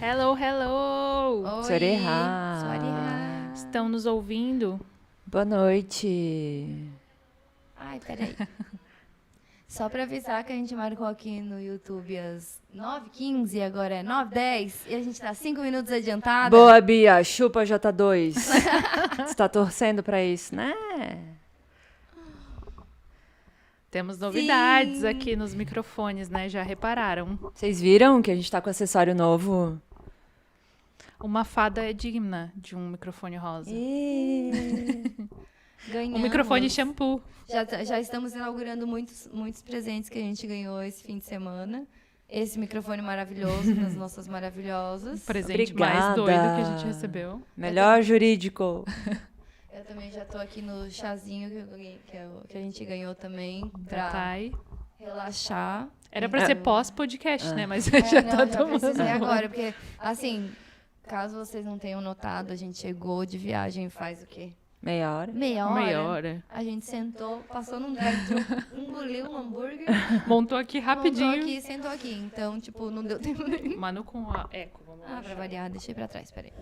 Hello, hello! Oi, Sorerá. Sorerá. Estão nos ouvindo? Boa noite. Ai, peraí. Só pra avisar que a gente marcou aqui no YouTube às 9h15 e agora é 9h10 e a gente tá 5 minutos adiantada. Boa, Bia. Chupa J2. Você tá torcendo pra isso, né? Temos novidades Sim. aqui nos microfones, né? Já repararam? Vocês viram que a gente tá com acessório novo? Uma fada é digna de um microfone rosa. Ganhamos. Um microfone shampoo. Já estamos inaugurando muitos presentes que a gente ganhou esse fim de semana. Esse microfone maravilhoso das nossas maravilhosas. Presente Obrigada. mais doido que a gente recebeu. Melhor jurídico. Eu também já tô aqui no chazinho que a gente ganhou também Da pra Thay. relaxar. Era pra ser pós-podcast, né? Mas É, já não, tá já tomando. precisei agora, porque, assim, caso vocês não tenham notado, a gente chegou de viagem faz o quê? Meia hora. Meia hora. Meia hora. A gente sentou, passou num drive-thru, engoliu um hambúrguer, Montou aqui rapidinho. montou aqui e sentou aqui. Então, tipo, não deu tempo nenhum. Manu com a eco. Vamos lá. Ah, pra variar, deixei pra trás, peraí.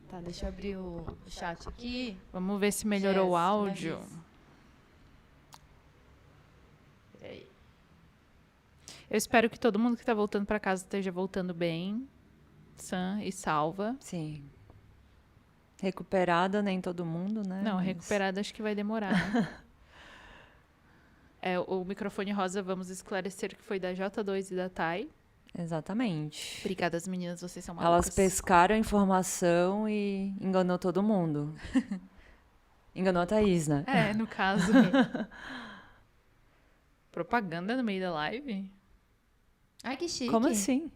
Tá, deixa eu abrir o chat aqui. Vamos ver se melhorou o Jess, me áudio. avisa. Peraí. Eu espero que todo mundo que tá voltando pra casa esteja voltando bem, sã e salva. Sim. Recuperada, nem todo mundo, né? Não, Mas- recuperada acho que vai demorar, né? O microfone rosa, vamos esclarecer que foi da J2 e da Thay. Exatamente. Obrigada, as meninas, vocês são Elas malucas. pescaram a informação e enganou todo mundo. Enganou a Thaís, né? É, no caso. Propaganda no meio da live? Ai, que chique. Como assim?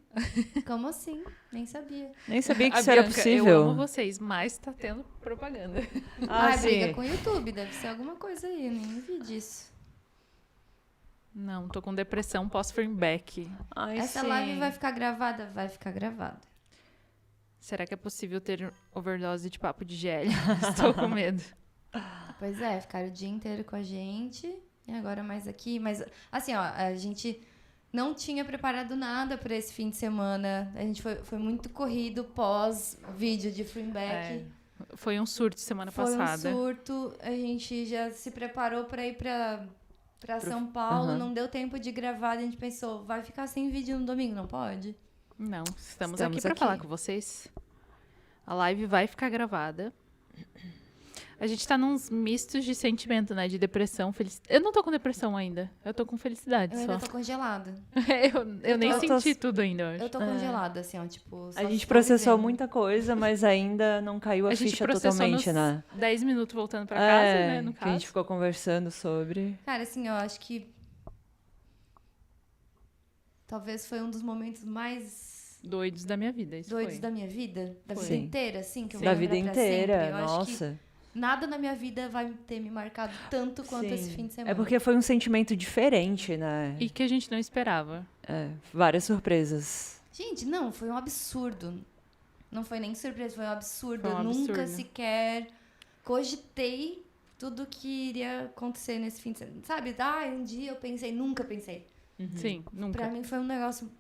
Como assim? Nem sabia. Nem sabia que A isso era Bianca, possível. Eu amo vocês, mas tá tendo propaganda. Ah, sim. briga com o YouTube, deve ser alguma coisa aí, eu nem vi disso. Não, tô com depressão pós-Frameback. Ai, Essa sim. live vai ficar gravada? Vai ficar gravada. Será que é possível ter overdose de papo de gel? Estou com medo. Pois é, ficaram o dia inteiro com a gente e agora mais aqui. Mas, assim, ó, a gente não tinha preparado nada para esse fim de semana. A gente foi muito corrido pós-vídeo de Frameback. Foi um surto semana Foi passada. um surto, a gente já se preparou para ir para São Paulo, Aham. não deu tempo de gravar, a gente pensou, vai ficar sem vídeo no domingo, não pode? Não, estamos Estamos aqui para aqui. falar com vocês. A live vai ficar gravada. A gente tá nos mistos de sentimento, né? De depressão, felicidade. Eu não tô com depressão ainda. Eu tô com felicidade Eu só. ainda tô congelada. Eu nem Eu tô- senti tudo ainda, eu acho. Eu tô congelada, assim, ó, tipo... só A gente estou processou vivendo. muita coisa, mas ainda não caiu a, A gente ficha processou totalmente, nos né? 10 minutos voltando pra casa, né? No que a gente caso. ficou conversando sobre. Cara, assim, eu acho que talvez foi um dos momentos mais Doidos da minha vida, isso doidos foi. da minha vida, da Foi. vida Sim. inteira, assim, que eu Da vou vida lembrar pra inteira, sempre. Eu acho que nossa. nada na minha vida vai ter me marcado tanto quanto Sim. esse fim de semana. É porque foi um sentimento diferente, né? E que a gente não esperava. Várias surpresas. Gente, não, foi um absurdo. Não foi nem surpresa, foi um absurdo. Foi um Eu nunca absurdo. sequer cogitei tudo que iria acontecer nesse fim de semana. Sabe? Um dia eu pensei, nunca pensei. Sim, nunca. Pra mim foi um negócio...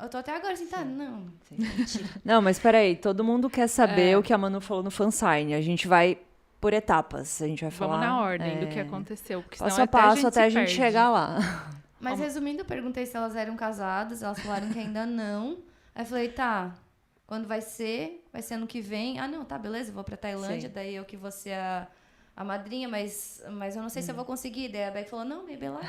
Eu tô até agora assim, tá? Não, mentira. Não, mas peraí, todo mundo quer saber É. o que a Manu falou no fansign. A gente vai por etapas. A gente vai falar. Vamos na ordem do que aconteceu. Porque Passo senão a passo até a se gente perde. chegar lá. Mas resumindo, eu perguntei se elas eram casadas, elas falaram que ainda não. Aí eu falei, tá, quando vai ser? Vai ser ano que vem. Ah, não, tá, beleza, eu vou pra Tailândia, Sim. daí eu que vou ser a madrinha, mas eu não sei se eu vou conseguir. Daí a Beck falou, não, bebê lá.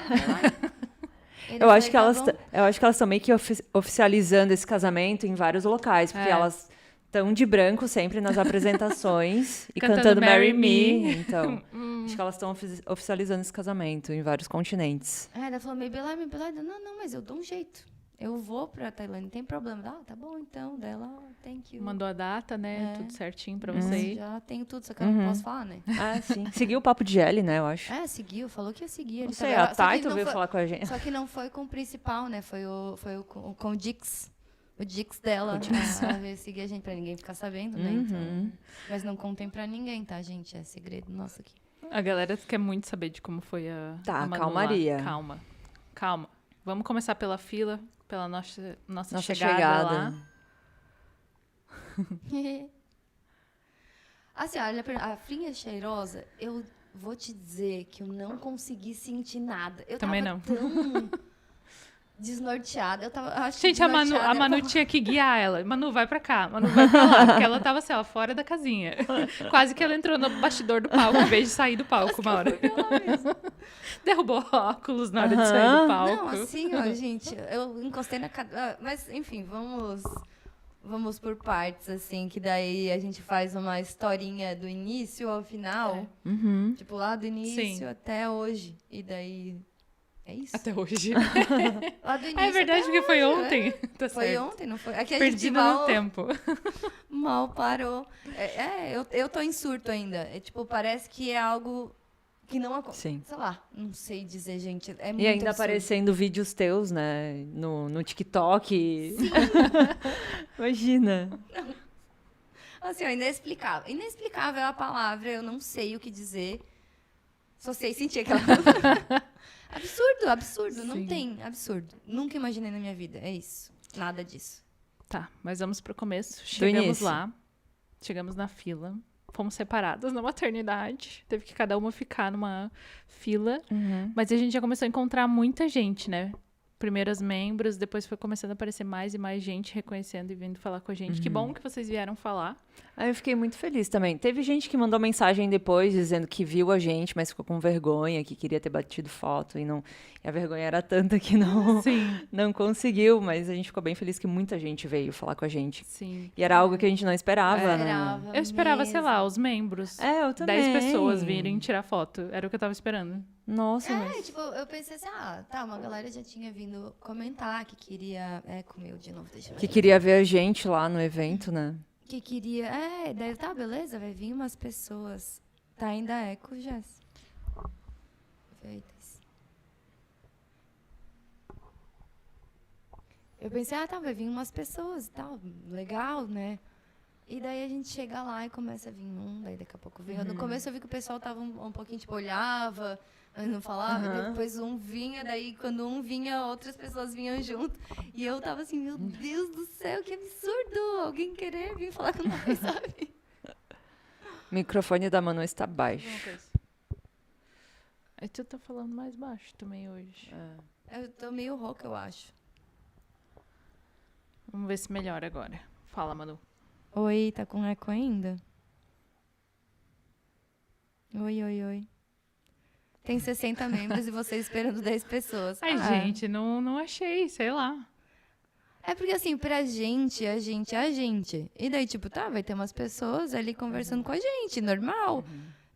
E daí Eu acho, falei, que tá elas, bom. eu acho que elas estão meio que oficializando esse casamento em vários locais, porque É. elas estão de branco sempre nas apresentações e Cantando cantando Marry Marry Me. Me. Então, acho que elas estão oficializando esse casamento em vários continentes. Aí ela falou, maybe lá. Não, mas eu dou um jeito. Eu vou pra Tailândia, não tem problema. Tá bom, então. Daí ela, thank you. Mandou a data, né? É. Tudo certinho pra Mas você ir. já tenho tudo, só que eu não posso falar, né? Ah, sim. Seguiu o papo de L, né, eu acho. Seguiu, falou que ia seguir. Não ele sei, tava- a só que Taito não veio foi- falar com a gente. Só que não foi com o principal, né? Foi com o Dix. O Dix dela. Ela veio seguir a gente pra ninguém ficar sabendo, né? Então, mas não contem pra ninguém, tá, gente? É segredo nosso aqui. A galera quer muito saber de como foi a Tá, a Manu calmaria. lá. Calma. calma. Vamos começar pela fila, pela nossa Nossa chegada lá. Assim, olha, a frinha cheirosa, eu vou te dizer que eu não consegui sentir nada. Eu Também tava tão desnorteada. Eu tava, acho que Gente, a Manu desnorteada tinha que guiar ela. Manu, vai pra cá. Manu, vai pra lá. Porque ela tava assim, ó, fora da casinha. Quase que ela entrou no bastidor do palco, em vez de sair do palco uma hora. Derrubou óculos na hora de sair do palco. Não, assim, ó, gente, eu encostei na cadeira. Mas, enfim, vamos por partes, assim, que daí a gente faz uma historinha do início ao final. Uhum. Tipo, lá do início Sim. até hoje. E daí. É isso? Até hoje. Lá do início É verdade, até porque foi hoje, ontem. né? Tá Foi certo. ontem, não foi? Aqui a gente Perdida no mal, tempo. mal parou. Eu tô em surto ainda. É, tipo, parece que é algo que não acontece. Sim. Sei lá, não sei dizer, gente. É E muito ainda absurdo. aparecendo vídeos teus, né? No TikTok. Sim. Imagina. Assim, ó, inexplicável. Inexplicável é a palavra, eu não sei o que dizer. Só sei sentir aquela. Absurdo, absurdo. Não Sim. tem, absurdo. Nunca imaginei na minha vida. É isso. Nada disso. Tá, mas vamos pro começo. Chegamos início. lá. Chegamos na fila. Fomos separadas na maternidade. Teve que cada uma ficar numa fila. Uhum. Mas a gente já começou a encontrar muita gente, né? Primeiro as membros, depois foi começando a aparecer mais e mais gente reconhecendo e vindo falar com a gente. Que bom que vocês vieram falar. Aí eu fiquei muito feliz também. Teve gente que mandou mensagem depois dizendo que viu a gente, mas ficou com vergonha, que queria ter batido foto e não. E a vergonha era tanta que não conseguiu, mas a gente ficou bem feliz que muita gente veio falar com a gente. Sim. E era algo que a gente não esperava, né? Eu esperava, sei mesmo. lá, os membros. É, eu também. 10 pessoas virem tirar foto. Era o que eu tava esperando. Nossa, mas... Tipo, eu pensei assim, uma galera já tinha vindo comentar que queria... comeu de novo, deixa eu ver. Que queria ver a gente lá no evento, né? Que queria... daí tá, beleza, vai vir umas pessoas. Tá ainda eco, Jess. Feitas. Eu pensei, vai vir umas pessoas e tal, legal, né? E daí a gente chega lá e começa a vir daí daqui a pouco vem. No começo eu vi que o pessoal tava um pouquinho, tipo, olhava, mas não falava, depois um vinha, daí quando um vinha, outras pessoas vinham junto. E eu tava assim, meu Deus do céu, que absurdo! Alguém querer vir falar com nós, sabe? O microfone da Manu está baixo. Aí tu tá falando mais baixo também hoje. Eu tô meio rouca, eu acho. Vamos ver se melhora agora. Fala, Manu. Oi, tá com eco ainda? Oi. Tem 60 membros e vocês esperando 10 pessoas. Ai, gente, não achei, sei lá. É porque, assim, pra gente, a gente é a gente. E daí, tipo, vai ter umas pessoas ali conversando com a gente, normal.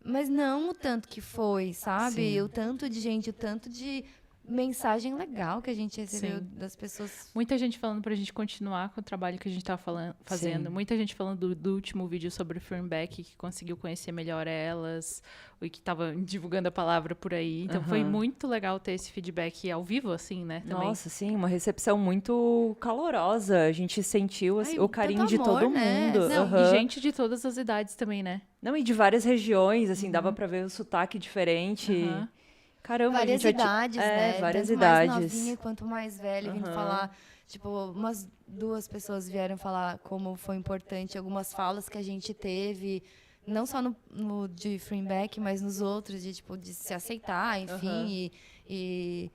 Mas não o tanto que foi, sabe? Sim. O tanto de gente, o tanto de mensagem legal que a gente recebeu Sim. das pessoas. Muita gente falando pra gente continuar com o trabalho que a gente tava fazendo. Sim. Muita gente falando do último vídeo sobre o Fernbeck, que conseguiu conhecer melhor elas, e que tava divulgando a palavra por aí. Então foi muito legal ter esse feedback ao vivo, assim, né? Também. Nossa, sim, uma recepção muito calorosa. A gente sentiu assim, o carinho tanto de amor, todo né? mundo. Não, Aham. e gente de todas as idades também, né? Não, e de várias regiões, assim, dava pra ver o sotaque diferente. Aham. Caramba, Várias a gente idades, né? várias Tanto idades. mais novinha quanto mais velha, vindo falar. Tipo, umas 2 pessoas vieram falar como foi importante algumas falas que a gente teve, não só no de Fernbeck, mas nos outros, de, tipo, de se aceitar, enfim, e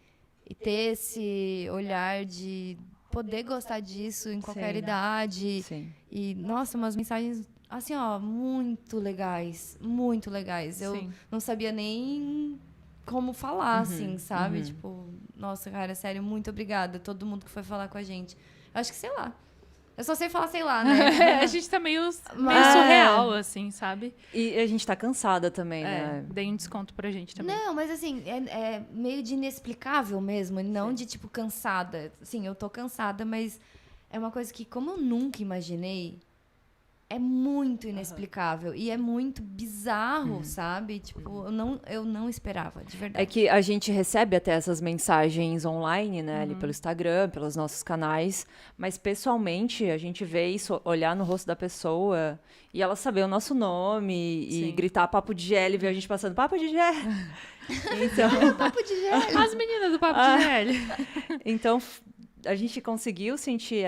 ter esse olhar de poder gostar disso em qualquer Sim. idade. Sim. E, nossa, umas mensagens, assim, ó, muito legais, muito legais. Eu Sim. não sabia nem como falar, assim, sabe? Tipo, nossa, cara, sério, muito obrigada a todo mundo que foi falar com a gente. Eu acho que, sei lá. Eu só sei falar, sei lá, né? A gente tá meio Mas- surreal, assim, sabe? E a gente tá cansada também, né? Dei um desconto pra gente também. Não, mas assim, é meio de inexplicável mesmo, e não de, tipo, cansada. Sim, eu tô cansada, mas é uma coisa que, como eu nunca imaginei, é muito inexplicável e é muito bizarro, sabe? Tipo, eu não esperava, de verdade. É que a gente recebe até essas mensagens online, né? Ali pelo Instagram, pelos nossos canais. Mas, pessoalmente, a gente vê isso, olhar no rosto da pessoa e ela saber o nosso nome e gritar papo de gel e ver a gente passando papo de gel. Então, Papo de gel. As meninas do Papo de Gel. então, a gente conseguiu sentir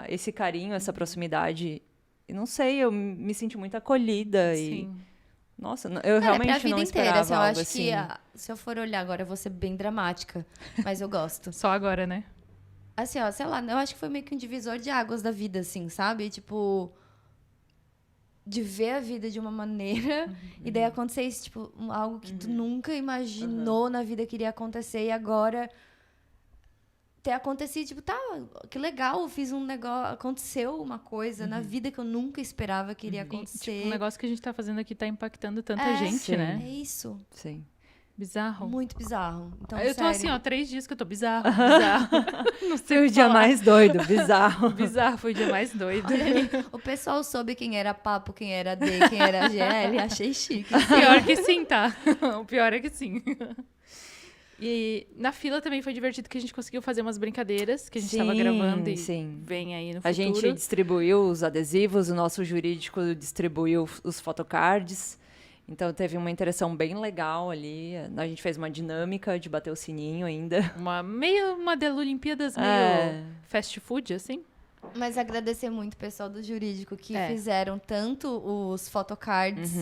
esse carinho, essa proximidade. E não sei, eu me senti muito acolhida e... Sim. Nossa, eu realmente não esperava assim, eu algo acho assim. que, se eu for olhar agora, eu vou ser bem dramática, mas eu gosto. Só agora, né? Assim, ó, sei lá, eu acho que foi meio que um divisor de águas da vida, assim, sabe? Tipo, de ver a vida de uma maneira e daí acontecer isso, tipo, algo que tu nunca imaginou na vida que iria acontecer e agora ter acontecido, tipo, tá, que legal, eu fiz um negócio, aconteceu uma coisa na vida que eu nunca esperava que iria E, acontecer. tipo, o negócio que a gente tá fazendo aqui tá impactando tanta gente, sim. né? É isso. Sim. Bizarro. Muito bizarro. Então, Eu tô sério. assim, ó, 3 dias que eu tô bizarro. Não sei Foi o dia falar. mais doido, bizarro. Bizarro, foi o dia mais doido. Olha ali, o pessoal soube quem era Papo, quem era D, quem era GL, achei chique. Pior que sim, tá? O pior é que sim. E na fila também foi divertido que a gente conseguiu fazer umas brincadeiras que a gente tava gravando e vem aí no futuro. A gente distribuiu os adesivos, o nosso jurídico distribuiu os photocards. Então teve uma interação bem legal ali. A gente fez uma dinâmica de bater o sininho ainda. Meio uma das Olimpíadas, meio fast food, assim. Mas agradecer muito o pessoal do jurídico que É. fizeram tanto os photocards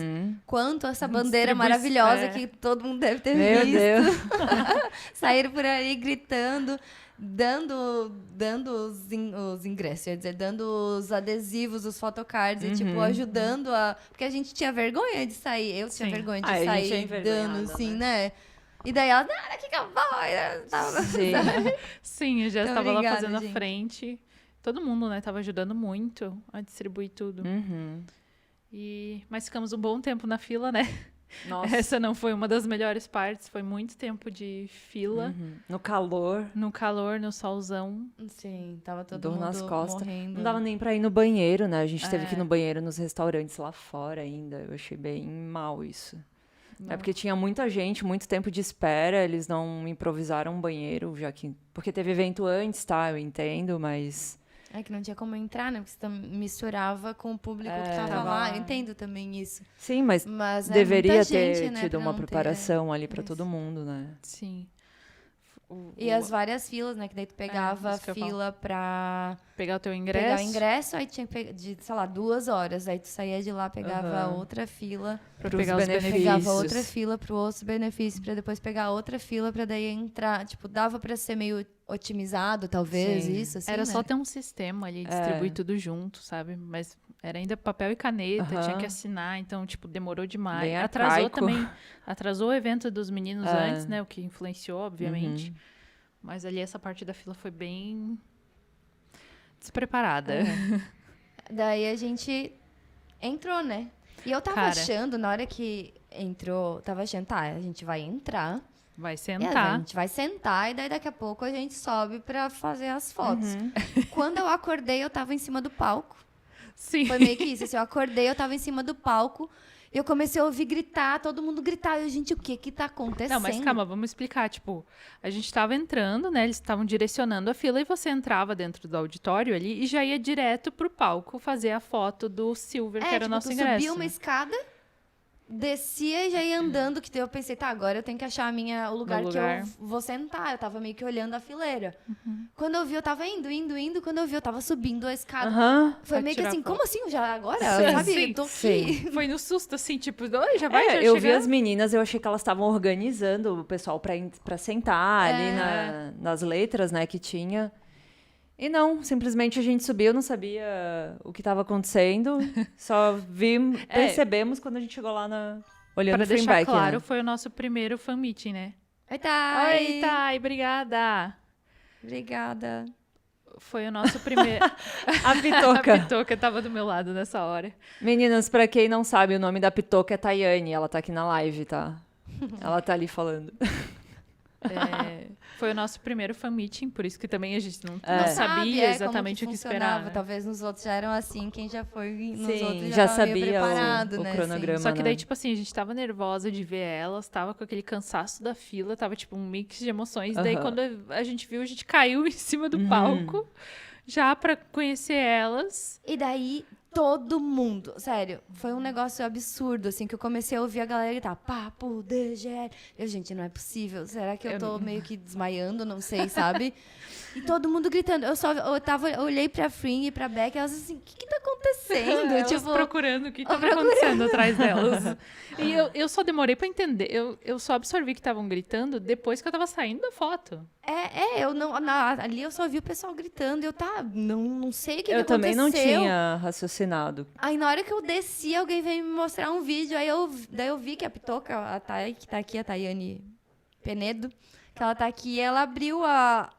quanto essa bandeira Distribui- maravilhosa que todo mundo deve ter Meu visto. Deus. Saíram por aí gritando, dando os ingressos, quer dizer, dando os adesivos, os photocards, e tipo, ajudando a... Porque a gente tinha vergonha de sair, eu tinha Sim. vergonha de A gente é sair envergonhada, dando, assim, né? E daí ela, não, aqui que eu vou. Sim. Sim, eu já Então, estava lá obrigada, fazendo gente. a frente. Todo mundo, né, tava ajudando muito a distribuir tudo. Mas ficamos um bom tempo na fila, né? Nossa. Essa não foi uma das melhores partes, foi muito tempo de fila, No calor, no calor, no solzão. Sim, tava todo dor mundo nas costas. morrendo. Não dava nem pra ir no banheiro, né? A gente teve que ir É. no banheiro nos restaurantes lá fora ainda. Eu achei bem mal isso. É porque tinha muita gente, muito tempo de espera, eles não improvisaram um banheiro, já que... Porque teve evento antes, tá? Eu entendo, mas... É que não tinha como entrar, né? Porque você misturava com o público que tava tava lá. lá. Eu entendo também isso. Sim, mas Mas deveria muita ter gente, né, tido pra uma não ter, preparação ali pra isso. todo mundo, né? Sim. E as várias filas, né? Que daí tu pegava isso que eu ia fila pra Pegar o teu pegar ingresso, o ingresso, aí tinha que pegar, de, sei lá, 2 horas. Aí tu saía de lá, pegava outra fila, pra pros pegar os benefícios. benefícios. pegava outra fila pro outro benefício, pra depois pegar outra fila, pra daí entrar. Tipo, dava pra ser meio otimizado, talvez, Sim. isso, assim, Era né? só ter um sistema ali, distribuir tudo junto, sabe? Mas era ainda papel e caneta, tinha que assinar, então, tipo, demorou demais. Bem Atrasou arcaico. também, atrasou o evento dos meninos antes, né? O que influenciou, obviamente. Mas ali essa parte da fila foi bem despreparada. Daí a gente entrou, né? E eu tava Cara. achando, na hora que entrou, tava achando, tá, a gente vai entrar, Vai e a sentar. gente vai sentar, e daí daqui a pouco a gente sobe pra fazer as fotos. Quando eu acordei, eu tava em cima do palco. Sim. Foi meio que isso, assim, eu acordei, eu tava em cima do palco, e eu comecei a ouvir gritar, todo mundo gritar, e gente, o que tá acontecendo? Não, mas calma, vamos explicar. Tipo, a gente tava entrando, né? Eles estavam direcionando a fila e você entrava dentro do auditório ali e já ia direto pro palco fazer a foto do Silver, que era o tipo, nosso tu ingresso. subia uma escada, descia e já ia andando, que daí eu pensei, tá, agora eu tenho que achar o lugar que lugar. eu vou sentar. Eu tava meio que olhando a fileira. Quando eu vi, eu tava indo. Quando eu vi, eu tava subindo a escada. Foi Pra meio que tirar assim, foto. como assim? Já agora? Sim, Sabe? sim, Eu tô aqui. sim. Foi no susto, assim, tipo, "Oi, já vai, já eu vi chegando?" as meninas, eu achei que elas estavam organizando o pessoal pra sentar ali nas letras, né, que tinha. E não, simplesmente a gente subiu, não sabia o que estava acontecendo. Só percebemos quando a gente chegou lá olhando Pra o deixar feedback, claro, né? foi o nosso primeiro fan meeting, né? Oi, Thay. Oi, Thay, obrigada. Obrigada. Foi o nosso primeiro... A Pitoca. A Pitoca tava do meu lado nessa hora. Meninas, pra quem não sabe, o nome da Pitoca é Tayane. Ela tá aqui na live, tá? Ela tá ali falando. Foi o nosso primeiro fan meeting, por isso que também a gente não Não sabia exatamente o que esperar. Né? Talvez nos outros já eram assim, quem já foi nos outros já sabia meio preparado, o né? Cronograma. Só que daí, tipo assim, a gente tava nervosa de ver elas, tava com aquele cansaço da fila, tava tipo um mix de emoções. Daí quando a gente viu, a gente caiu em cima do palco, já pra conhecer elas. E daí... Todo mundo, sério, foi um negócio absurdo, assim, que eu comecei a ouvir a galera gritar, papo DGL. Gente, não é possível, será que eu tô meio que desmaiando, não sei, sabe? E todo mundo gritando, eu olhei pra Fring e pra Beck, elas assim, o que tá acontecendo? Elas tipo, procurando o que tava acontecendo atrás delas. E eu só demorei pra entender, eu só absorvi que estavam gritando depois que eu tava saindo da foto. Eu não, ali eu só vi o pessoal gritando, não sei o que aconteceu. Eu também não tinha raciocinado. Aí na hora que eu desci, alguém veio me mostrar um vídeo, daí eu vi que a Pitoca, a Thay, que tá aqui, a Tayane Penedo, que ela tá aqui, ela abriu a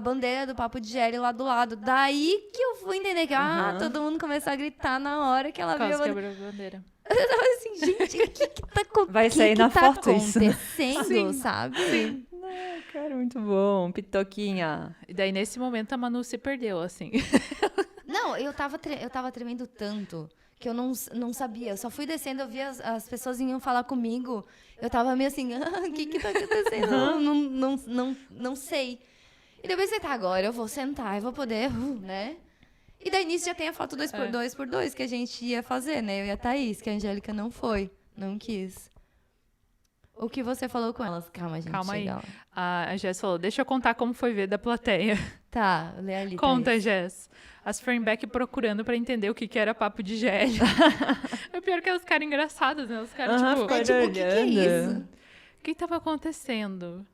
bandeira do Papo de Gério lá do lado. Daí que eu fui entender que todo mundo começou a gritar na hora que ela abriu a bandeira. Eu tava assim, gente, o que tá acontecendo? Vai sair na foto isso. Acontecendo, sabe? Sim. Cara, muito bom. Pitoquinha. E daí, nesse momento, a Manu se perdeu, assim. Não, eu tava tremendo tanto que eu não sabia. Eu só fui descendo, eu vi as pessoas iam falar comigo. Eu tava meio assim, o que tá acontecendo? Não sei. E depois você agora eu vou sentar, eu vou poder, né? E daí nisso já tem a foto 2x2 que a gente ia fazer, né? Eu e a Thaís, que a Angélica não foi, não quis. O que você falou com elas? Calma, gente. Calma aí. A Jess falou, deixa eu contar como foi ver da plateia. Tá, lê ali. Conta, Jess. As Fernbeck procurando pra entender o que era papo de gel. É pior que elas ficaram engraçadas, né? Elas ficaram tipo, o que é isso? O que tava acontecendo?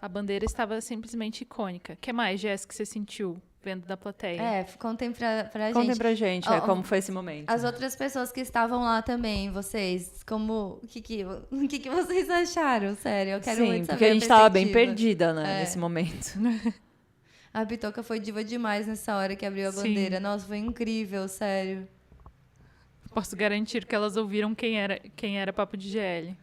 A bandeira estava simplesmente icônica. O que mais, Jess, que você sentiu vendo da plateia? Contem pra gente. Contem pra gente, como foi esse momento. As outras pessoas que estavam lá também, vocês, o que vocês acharam? Sério, eu quero muito saber. Porque a gente tava bem perdida, né, nesse momento. A Pitoca foi diva demais nessa hora que abriu a bandeira. Nossa, foi incrível, sério. Posso garantir que elas ouviram quem era Papo de GL.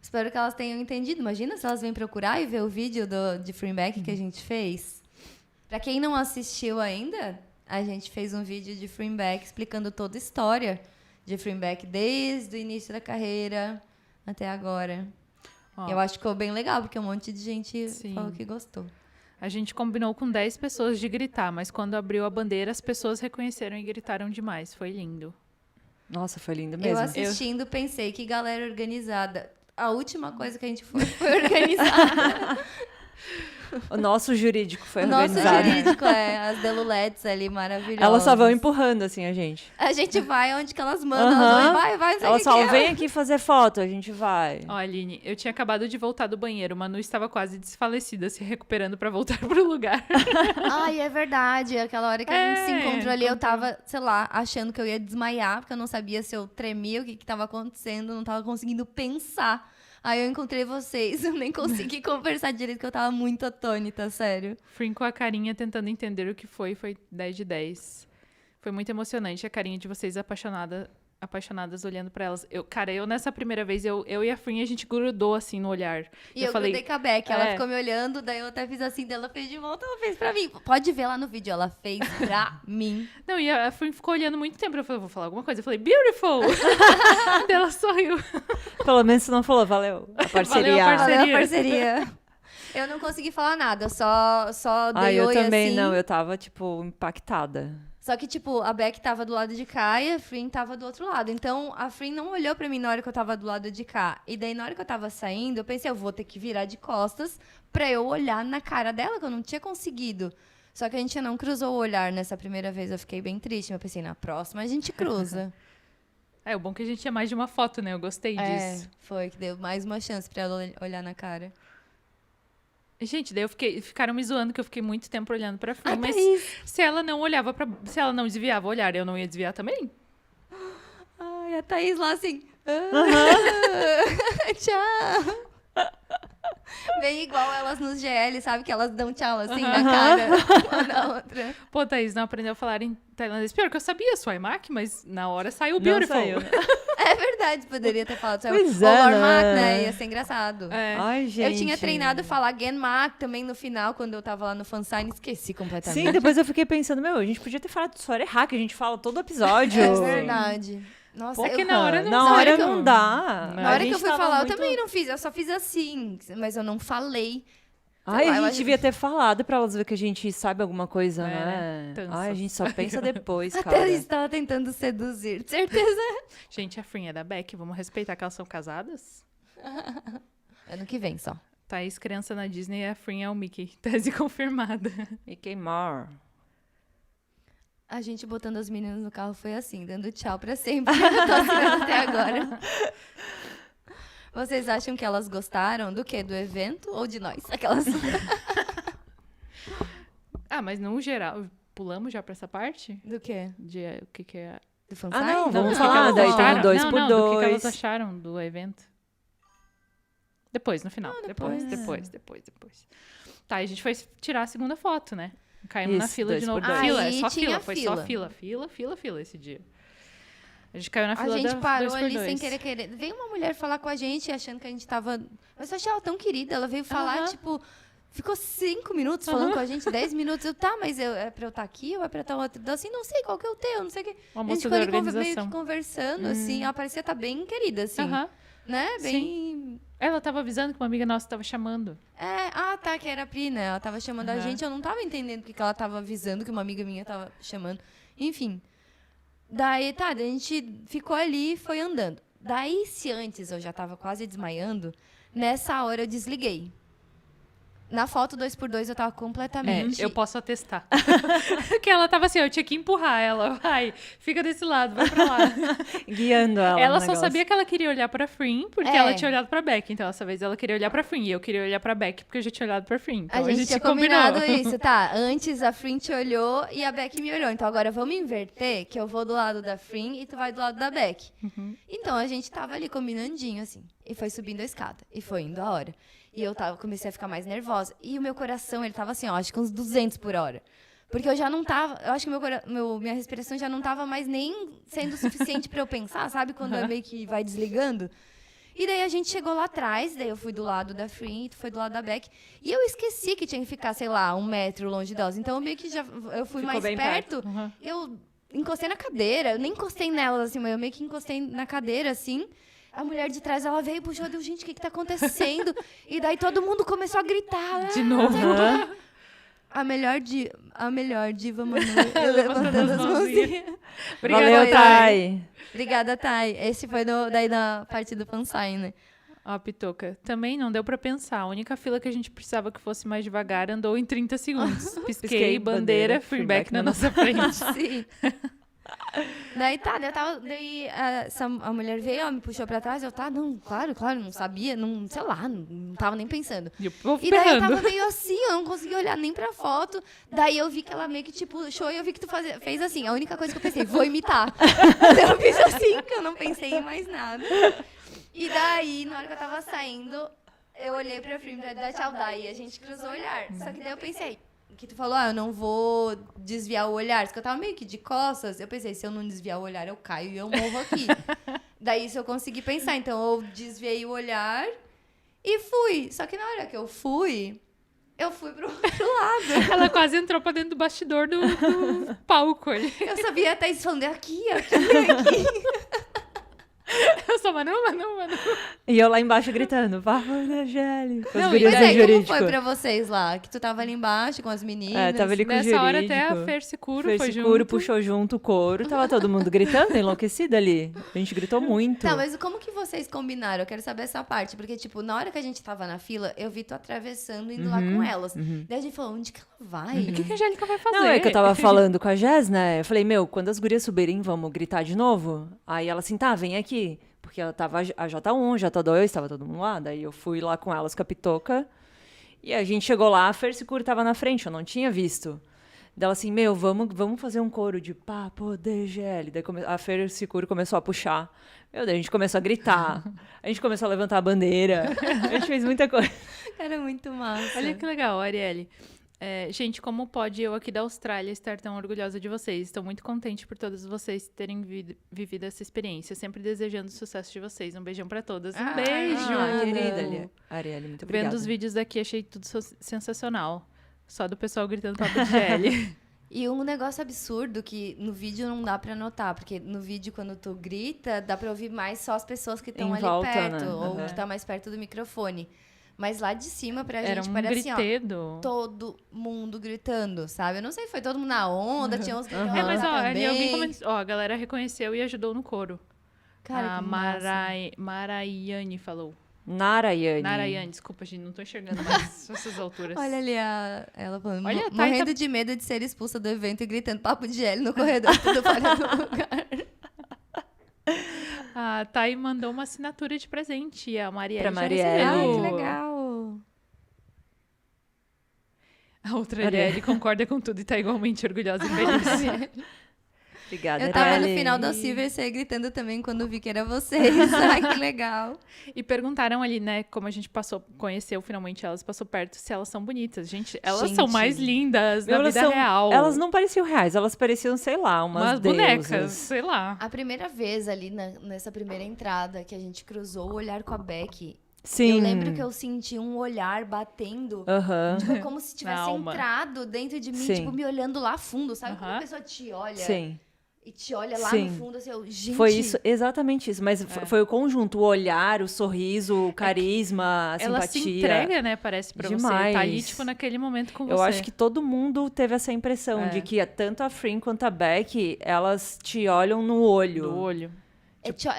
Espero que elas tenham entendido. Imagina se elas vêm procurar e ver o vídeo de Fringback que a gente fez. Pra quem não assistiu ainda, a gente fez um vídeo de Fringback explicando toda a história de Fringback desde o início da carreira até agora. Eu acho que ficou bem legal, porque um monte de gente falou que gostou. A gente combinou com 10 pessoas de gritar, mas quando abriu a bandeira, as pessoas reconheceram e gritaram demais. Foi lindo. Nossa, foi lindo mesmo. Eu assistindo pensei, que galera organizada. A última coisa que a gente foi organizada. O nosso jurídico foi organizado. O nosso jurídico, as Delulets ali, maravilhosas. Elas só vão empurrando, assim, a gente. A gente vai onde que elas mandam. Vai, elas falam, vem aqui fazer foto, a gente vai. Ó, Aline, eu tinha acabado de voltar do banheiro. Manu estava quase desfalecida, se recuperando pra voltar pro lugar. Ai, é verdade. Aquela hora que a gente se encontrou ali, eu tava, sei lá, achando que eu ia desmaiar, porque eu não sabia se eu tremia, o que tava acontecendo, não tava conseguindo pensar. Aí eu encontrei vocês, eu nem consegui conversar direito, porque eu tava muito atônita, sério. Frim com a carinha tentando entender o que foi 10 de 10. Foi muito emocionante a carinha de vocês apaixonadas olhando pra elas. Eu nessa primeira vez, eu e a Frim, a gente grudou assim no olhar. E eu grudei com a Beck, ela ficou me olhando, daí eu até fiz assim, daí ela fez de volta, ela fez pra mim. Pode ver lá no vídeo, ela fez pra mim. Não, e a Frim ficou olhando muito tempo, eu falei, vou falar alguma coisa. Eu falei, beautiful! Daí ela sorriu. Pelo menos você não falou, valeu a parceria. Valeu a parceria. Eu não consegui falar nada, só dei oi eu também assim. não, eu tava, tipo, impactada. Só que, tipo, a Beck tava do lado de cá e a Frim tava do outro lado. Então, a Frim não olhou pra mim na hora que eu tava do lado de cá. E daí, na hora que eu tava saindo, eu pensei, eu vou ter que virar de costas pra eu olhar na cara dela, que eu não tinha conseguido. Só que a gente não cruzou o olhar nessa primeira vez. Eu fiquei bem triste. Eu pensei, na próxima a gente cruza. O bom que a gente tinha mais de uma foto, né? Eu gostei disso. Foi, que deu mais uma chance pra ela olhar na cara. Gente, daí ficaram me zoando que eu fiquei muito tempo olhando pra Frim, mas se ela não olhava se ela não desviava o olhar, eu não ia desviar também? Ai, a Thaís lá assim, tchau. Bem igual elas nos GL, sabe? Que elas dão tchau assim na cara uma da outra. Pô, Thaís, não aprendeu a falar em tailandês. Pior que eu sabia Swaimak, mas na hora saiu Não Beautiful. saiu, né? É verdade, poderia ter falado. Pois Ou é, Lormak, né? né? Ia ser engraçado. É. Ai, gente. Eu tinha treinado falar Genmak também no final, quando eu tava lá no fansign, esqueci completamente. Sim, depois eu fiquei pensando, a gente podia ter falado de Sora errar, que a gente fala todo episódio. É verdade. Nossa, Porque eu- na hora não Na sai, hora não. não dá. na hora A que eu gente fui tava falar, muito- eu também não fiz, eu só fiz assim, mas eu não falei. Ai, lá, a eu gente acho devia ter falado pra elas ver que a gente sabe alguma coisa, É, né? né? Ai, a gente só pensa depois, Até cara. eles estavam tentando seduzir, certeza. Gente, a Frin é da Beck. Vamos respeitar que elas são casadas? Ano que vem só. Thaís, criança na Disney, a Frin é o Mickey. Tese confirmada. Mickey Moore. A gente botando as meninas no carro foi assim, dando tchau pra sempre. Eu tô assinando até agora. Vocês acham que elas gostaram do quê? Do evento ou de nós? Aquelas... Ah, mas no geral... Pulamos já pra essa parte? Do quê? De o que é... Do fansign? Ah, não, do vamos que falar, elas daí tem acharam. o 2 não, por não, do que 2. elas acharam do evento. Depois, no final. depois. Depois. Tá, a gente foi tirar a segunda foto, né? Caímos na Isso, fila de 2 novo. por 2. Fila, é Aí só tinha fila. Foi só fila. fila esse dia. A gente caiu na A fila gente da parou 2x2. ali sem querer. Veio uma mulher falar com a gente, achando que a gente tava... Mas eu achei ela tão querida. Ela veio falar, Aham. tipo... Ficou 5 minutos falando com a gente, 10 minutos. Eu, tá, mas é pra eu estar aqui ou é pra estar outro? Eu, assim, não sei qual que é o teu, não sei o que. Uma A gente moça ficou da ali meio organização. que conversando, assim. Ela parecia estar bem querida, assim. Aham. Né? Bem... Ela tava avisando que uma amiga nossa tava chamando. Tá, que era a Pri, né? Ela tava chamando a gente, eu não tava entendendo porque que ela tava avisando que uma amiga minha tava chamando. Enfim. Daí, tá, daí a gente ficou ali e foi andando. Daí, se antes eu já tava quase desmaiando, nessa hora eu desliguei. Na foto 2x2 eu tava completamente... Eu posso atestar. Porque ela tava assim, eu tinha que empurrar ela. Vai, fica desse lado, vai pra lá. Guiando ela. Ela no só negócio. sabia que ela queria olhar pra Frin, porque É. ela tinha olhado pra Beck. Então, essa vez ela queria olhar pra Frin. E eu queria olhar pra Beck, porque eu já tinha olhado pra Frin. Então, A gente tinha combinou. combinado isso, tá? Antes a Frin te olhou e a Beck me olhou. Então agora vamos inverter, que eu vou do lado da Frin e tu vai do lado da Beck. Então a gente tava ali combinandinho, assim. E foi subindo a escada. E foi indo a hora. E eu comecei a ficar mais nervosa. E o meu coração, ele tava assim, ó, acho que uns 200 por hora. Porque eu já não tava... Eu acho que minha respiração já não tava mais nem sendo suficiente pra eu pensar, sabe? Quando é meio que vai desligando. E daí a gente chegou lá atrás, daí eu fui do lado da Frin, tu foi do lado da Beck. E eu esqueci que tinha que ficar, sei lá, 1 metro longe delas. Então eu meio que eu fui Ficou mais bem perto. Uhum. Eu encostei na cadeira. Eu nem encostei nelas, assim, mas eu meio que encostei na cadeira, assim. A mulher de trás, ela veio e puxou, deu, gente, o que tá acontecendo? E daí todo mundo começou a gritar. De novo. A melhor diva, Manu, levantando as mãozinhas. Obrigada, Valeu, Thay. Obrigada, Thay. Esse foi daí da parte do fansign, né? Ó, Pitoca. Também não deu pra pensar. A única fila que a gente precisava que fosse mais devagar andou em 30 segundos. Pisquei, bandeira, feedback na nossa frente. Sim. Daí tá, daí a mulher veio, ó, me puxou pra trás, eu, tá, não, claro, não sabia, não, sei lá, não tava nem pensando. E o povo E daí eu berrando. tava meio assim, eu não conseguia olhar nem pra foto. Daí eu vi que ela meio que, tipo, puxou e eu vi que tu fez assim. A única coisa que eu pensei, vou imitar. Eu fiz assim, que eu não pensei em mais nada. E daí, na hora que eu tava saindo, eu olhei pra Frim pra dar tchau. Daí a gente cruzou o olhar. Só que daí eu pensei, que tu falou, eu não vou desviar o olhar. Porque eu tava meio que de costas. Eu pensei, se eu não desviar o olhar, eu caio e eu morro aqui. Daí isso eu consegui pensar. Então eu desviei o olhar e fui. Só que na hora que eu fui pro outro lado. Ela quase entrou pra dentro do bastidor do palco ali. Eu sabia até isso falando, aqui. Eu só, Manu. E eu lá embaixo gritando, vamos na Gelli. Com as Não, gurias Pois do é, como jurídico. foi pra vocês lá? Que tu tava ali embaixo com as meninas. É, tava ali com o Nessa jurídico. hora até a Fer Securo Fer foi Securo junto. puxou junto o couro. Tava todo mundo gritando, enlouquecida ali. A gente gritou muito. Tá, mas como que vocês combinaram? Eu quero saber essa parte. Porque, tipo, na hora que a gente tava na fila, eu vi tu atravessando, indo lá com elas. Daí a gente falou, onde que ela vai? O que a Angélica vai fazer? Não, é que eu tava falando com a Jess, né? Eu falei, quando as gurias subirem, vamos gritar de novo? Aí ela assim, tá, vem aqui. Porque ela tava a J1, J2, tava todo mundo lá. Daí eu fui lá com elas com a Pitoca. E a gente chegou lá, a Fer Securo tava na frente, eu não tinha visto. Daí ela assim, vamos fazer um coro de papo DGL. Daí a Fer Securo começou a puxar. Daí a gente começou a gritar. A gente começou a levantar a bandeira. A gente fez muita coisa. Era muito massa. Olha que legal, Arielle. Gente, como pode eu aqui da Austrália estar tão orgulhosa de vocês? Estou muito contente por todos vocês terem vivido essa experiência. Sempre desejando o sucesso de vocês. Um beijão pra todas. Um beijo! Querida Arielle, muito obrigada. Vendo os vídeos daqui, achei tudo sensacional. Só do pessoal gritando Papo de L. E um negócio absurdo que no vídeo não dá pra notar, porque no vídeo, quando tu grita, dá pra ouvir mais só as pessoas que estão ali volta, perto, né? ou que tá mais perto do microfone. Mas lá de cima, pra Era gente, um parece assim, gritedo. ó, todo mundo gritando, sabe? Eu não sei, foi todo mundo na onda, tinha uns gritando Mas ó, ali também. alguém comentou, a galera reconheceu e ajudou no coro. Cara, A que massa. Maraiane falou. Narayane, desculpa, gente, não tô enxergando mais essas alturas. Olha ali ela falando, Olha, a Thay morrendo de medo de ser expulsa do evento e gritando papo de L no corredor, tudo fora do lugar. A Thay mandou uma assinatura de presente. A Marielle Pra já Marielle. Ai, recebeu. que legal. A outra Arielle concorda com tudo e tá igualmente orgulhosa e feliz. Obrigada, Eu tava no Arielle. final da Silversea gritando também quando vi que era vocês. Ai, que legal. E perguntaram ali, né, como a gente conheceu finalmente elas, passou perto, se elas são bonitas. Gente, elas são Gente. mais lindas na Elas vida real. Elas não pareciam reais, elas pareciam, sei lá, umas bonecas, deusas. sei lá. A primeira vez ali nessa primeira entrada que a gente cruzou o olhar com a Becky, Sim. eu lembro que eu senti um olhar batendo. Aham. Tipo, como se tivesse alma. entrado dentro de mim, Sim. tipo, me olhando lá fundo, sabe? Quando Aham. a pessoa te olha Sim. e te olha lá Sim. no fundo, assim, eu, gente... Foi isso, exatamente isso. Mas foi o conjunto, o olhar, o sorriso, o carisma, a Ela simpatia. se entrega, né, parece pra você. Demais. Tá ali, tipo, naquele momento com você. Eu acho que todo mundo teve essa impressão de que tanto a Frin quanto a Beck, elas te olham no olho. Do olho.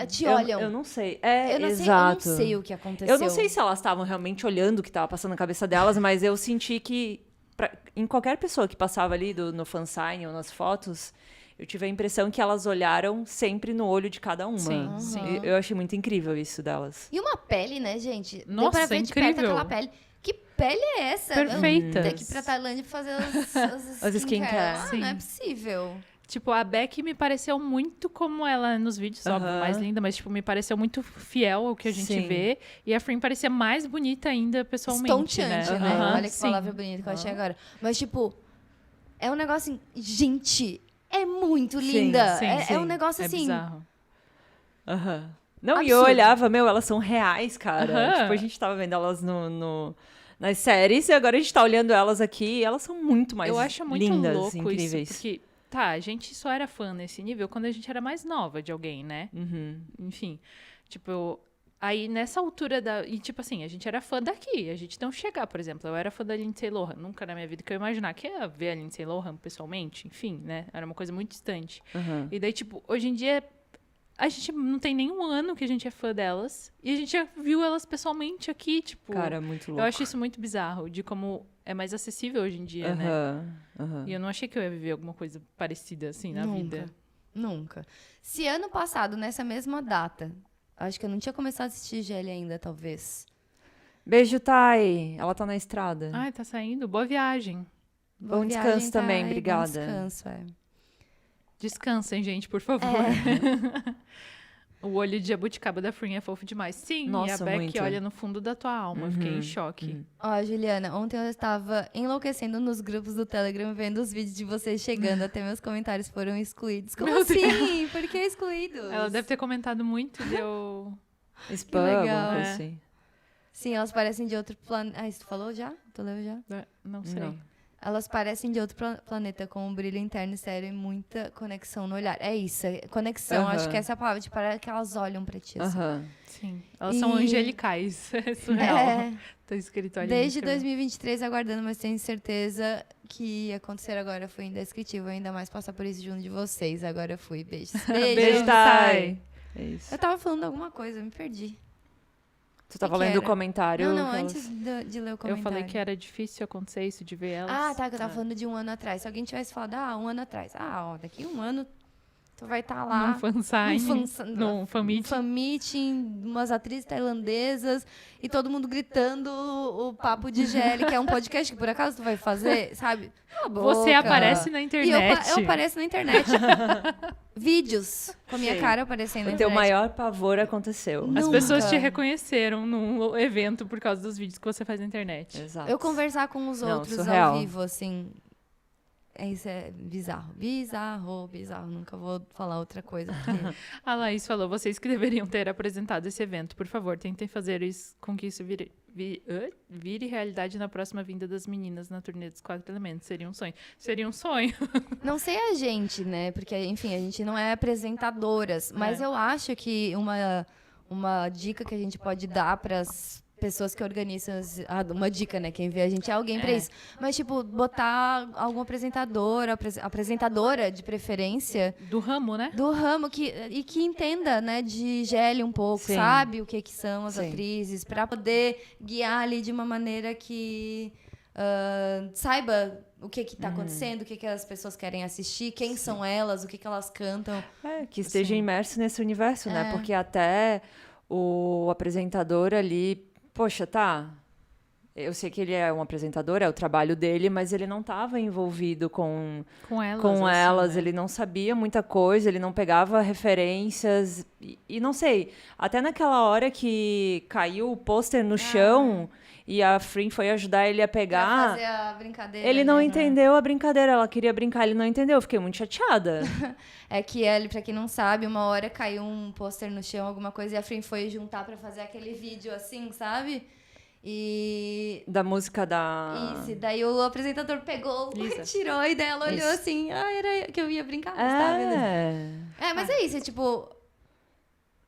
te olham. Eu não sei. Eu não Exato. sei o que aconteceu. Eu não sei se elas estavam realmente olhando o que estava passando na cabeça delas, mas eu senti que em qualquer pessoa que passava ali no fansign ou nas fotos, eu tive a impressão que elas olharam sempre no olho de cada uma. Sim, sim. Eu achei muito incrível isso delas. E uma pele, né, gente? Deu Nossa, pra ver de incrível. perto aquela pele. Que pele é essa? Perfeitas. Eu tenho que ir pra Tailândia fazer As skincare. Ah, Sim. não é possível. Tipo, a Beck me pareceu muito como ela nos vídeos, óbvio, Aham. mais linda, mas, tipo, me pareceu muito fiel ao que a gente Sim. vê. E a Frin parecia mais bonita ainda pessoalmente, Estonteante, né? Aham, Olha que sim. palavra bonita que eu achei agora. Mas, tipo, é um negócio assim... Gente, é muito Sim, linda. sim, É sim. um negócio É assim... bizarro. Aham. Não, e Absurdo. eu olhava, elas são reais, cara. Aham. Tipo, a gente tava vendo elas nas séries e agora a gente tá olhando elas aqui e elas são muito mais Eu acho muito lindas, louco incríveis. isso, porque, tá, a gente só era fã nesse nível quando a gente era mais nova de alguém, né? Uhum. Enfim, tipo, aí nessa altura e tipo assim, a gente era fã daqui, a gente não chegar, por exemplo, eu era fã da Lindsay Lohan, nunca na minha vida que eu ia imaginar que ia ver a Lindsay Lohan pessoalmente, enfim, né, era uma coisa muito distante. Uhum. E daí, tipo, hoje em dia, a gente não tem nenhum ano que a gente é fã delas, e a gente já viu elas pessoalmente aqui, tipo... Cara, muito louco. Eu acho isso muito bizarro, de como é mais acessível hoje em dia, né? Aham, aham. E eu não achei que eu ia viver alguma coisa parecida, assim, na vida. Nunca. Se ano passado, nessa mesma data, acho que eu não tinha começado a assistir GL ainda, talvez. Beijo, Thay. Ela tá na estrada. Ai, tá saindo? Boa viagem. Bom Boa descanso viagem, também, Thay. obrigada. Bom descanso, Descansem, gente, por favor. O olho de jabuticaba da Frin é fofo demais. Sim, e a Nossa, Beck muito. olha no fundo da tua alma. Eu fiquei em choque. Ó, Juliana, ontem eu estava enlouquecendo nos grupos do Telegram vendo os vídeos de vocês chegando, até meus comentários foram excluídos. Como Meu assim? Por que excluídos? Ela deve ter comentado muito, deu... Spam, legal. alguma coisa É. assim. Sim, elas parecem de outro planeta. Ah, isso tu falou já? Tu leu já? Não sei. Não. Elas parecem de outro planeta, com um brilho interno sério e muita conexão no olhar. É isso, é conexão. Aham. Acho que essa é a palavra, tipo, parece que elas olham pra ti. Assim. Aham. Sim. Elas são E- angelicais. É surreal. É, Tá escrito ali. desde no escrever. 2023 aguardando, mas tenho certeza que ia acontecer agora. Foi indescritível, ainda mais passar por isso junto de vocês. Agora eu fui. Beijos. Beijo, Beijo, Thay. Thay. É isso. Eu tava falando alguma coisa, me perdi. Tu tava que lendo o era? comentário. Não, que antes de ler o Eu comentário. falei que era difícil acontecer isso, de ver elas. Ah, tá, que eu tava falando de um ano atrás. Se alguém tivesse falado, um ano atrás. Ó, daqui um ano Tu vai estar lá. Num fansign, num fan-meeting. Fan-meeting, umas atrizes tailandesas e todo mundo gritando o papo de GL, que é um podcast que por acaso tu vai fazer, sabe? Você aparece na internet. Eu apareço na internet. Vídeos com a minha cara aparecendo na O internet. teu maior pavor aconteceu. As Nunca. pessoas te reconheceram num evento por causa dos vídeos que você faz na internet. Exato. Eu conversar com os Não, outros surreal. ao vivo, assim... Isso é bizarro. Bizarro. Nunca vou falar outra coisa. Porque... A Laís falou, vocês que deveriam ter apresentado esse evento, por favor, tentem fazer isso com que isso vire realidade na próxima vinda das meninas na turnê dos 4 Elementos. Seria um sonho. Seria um sonho. Não sei a gente, né? Porque, enfim, a gente não é apresentadoras. Mas eu acho que uma dica que a gente pode dar para as pessoas que organizam... uma dica, né? Quem vê a gente é alguém para isso. Mas, tipo, botar algum apresentador, apresentadora de preferência... Do ramo, né? Do ramo, que entenda, né, de GL um pouco, Sim. sabe o que são as Sim. atrizes, para poder guiar ali de uma maneira que saiba o que está acontecendo, o que as pessoas querem assistir, quem são elas, o que elas cantam. Que esteja imerso nesse universo, né? Porque até o apresentador ali... Poxa, tá... Eu sei que ele é um apresentador, é o trabalho dele, mas ele não estava envolvido com elas, assim, né? Ele não sabia muita coisa, ele não pegava referências. E não sei, até naquela hora que caiu o pôster no chão e a Frin foi ajudar ele a Pra pegar... fazer a brincadeira. Ele não né? entendeu a brincadeira, ela queria brincar, ele não entendeu, eu fiquei muito chateada. É que ele, pra quem não sabe, uma hora caiu um pôster no chão, alguma coisa, e a Frin foi juntar pra fazer aquele vídeo assim, sabe? E... Da música da... Isso, e daí o apresentador pegou, Lisa. tirou, e daí ela olhou Isso. assim, era que eu ia brincar, mas tá, beleza. Mas é isso, é tipo...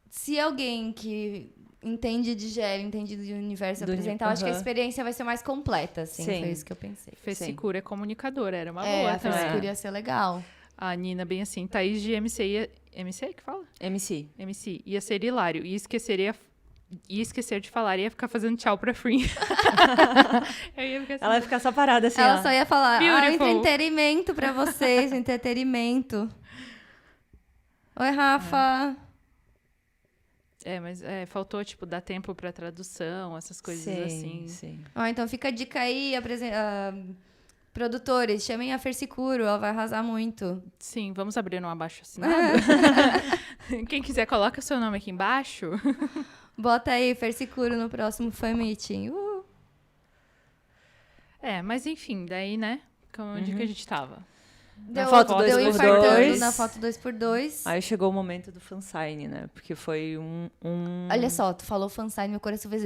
Se alguém que entende de GL, entende do universo apresentar, eu acho que a experiência vai ser mais completa, assim. Sim. Foi isso que eu pensei. Fessicura é comunicadora, era uma É, boa a também. frescura ia ser legal. A Nina, bem assim, Thaís de MC, MC que fala? MC. MC, ia ser hilário, ia esquecer de falar, ia ficar fazendo tchau pra Frin. Eu ia ficar assim, Ela vai ficar só parada assim, Ela ó. só ia falar, Beautiful. entretenimento pra vocês, entretenimento. Oi, Rafa. mas faltou, tipo, dar tempo pra tradução, essas coisas assim. Sim. Ó, então fica a dica aí, produtores, chamem a Fersicuro, ela vai arrasar muito. Sim, vamos abrir um abaixo-assinado? Quem quiser, coloca seu nome aqui embaixo. Bota aí, Fersicuro, no próximo fan meeting. Mas enfim, daí, né? Onde que a gente tava? Deu, foto deu 2x2. infartando na foto 2x2. Aí chegou o momento do fansign, né? Porque foi Olha só, tu falou fansign, meu coração fez...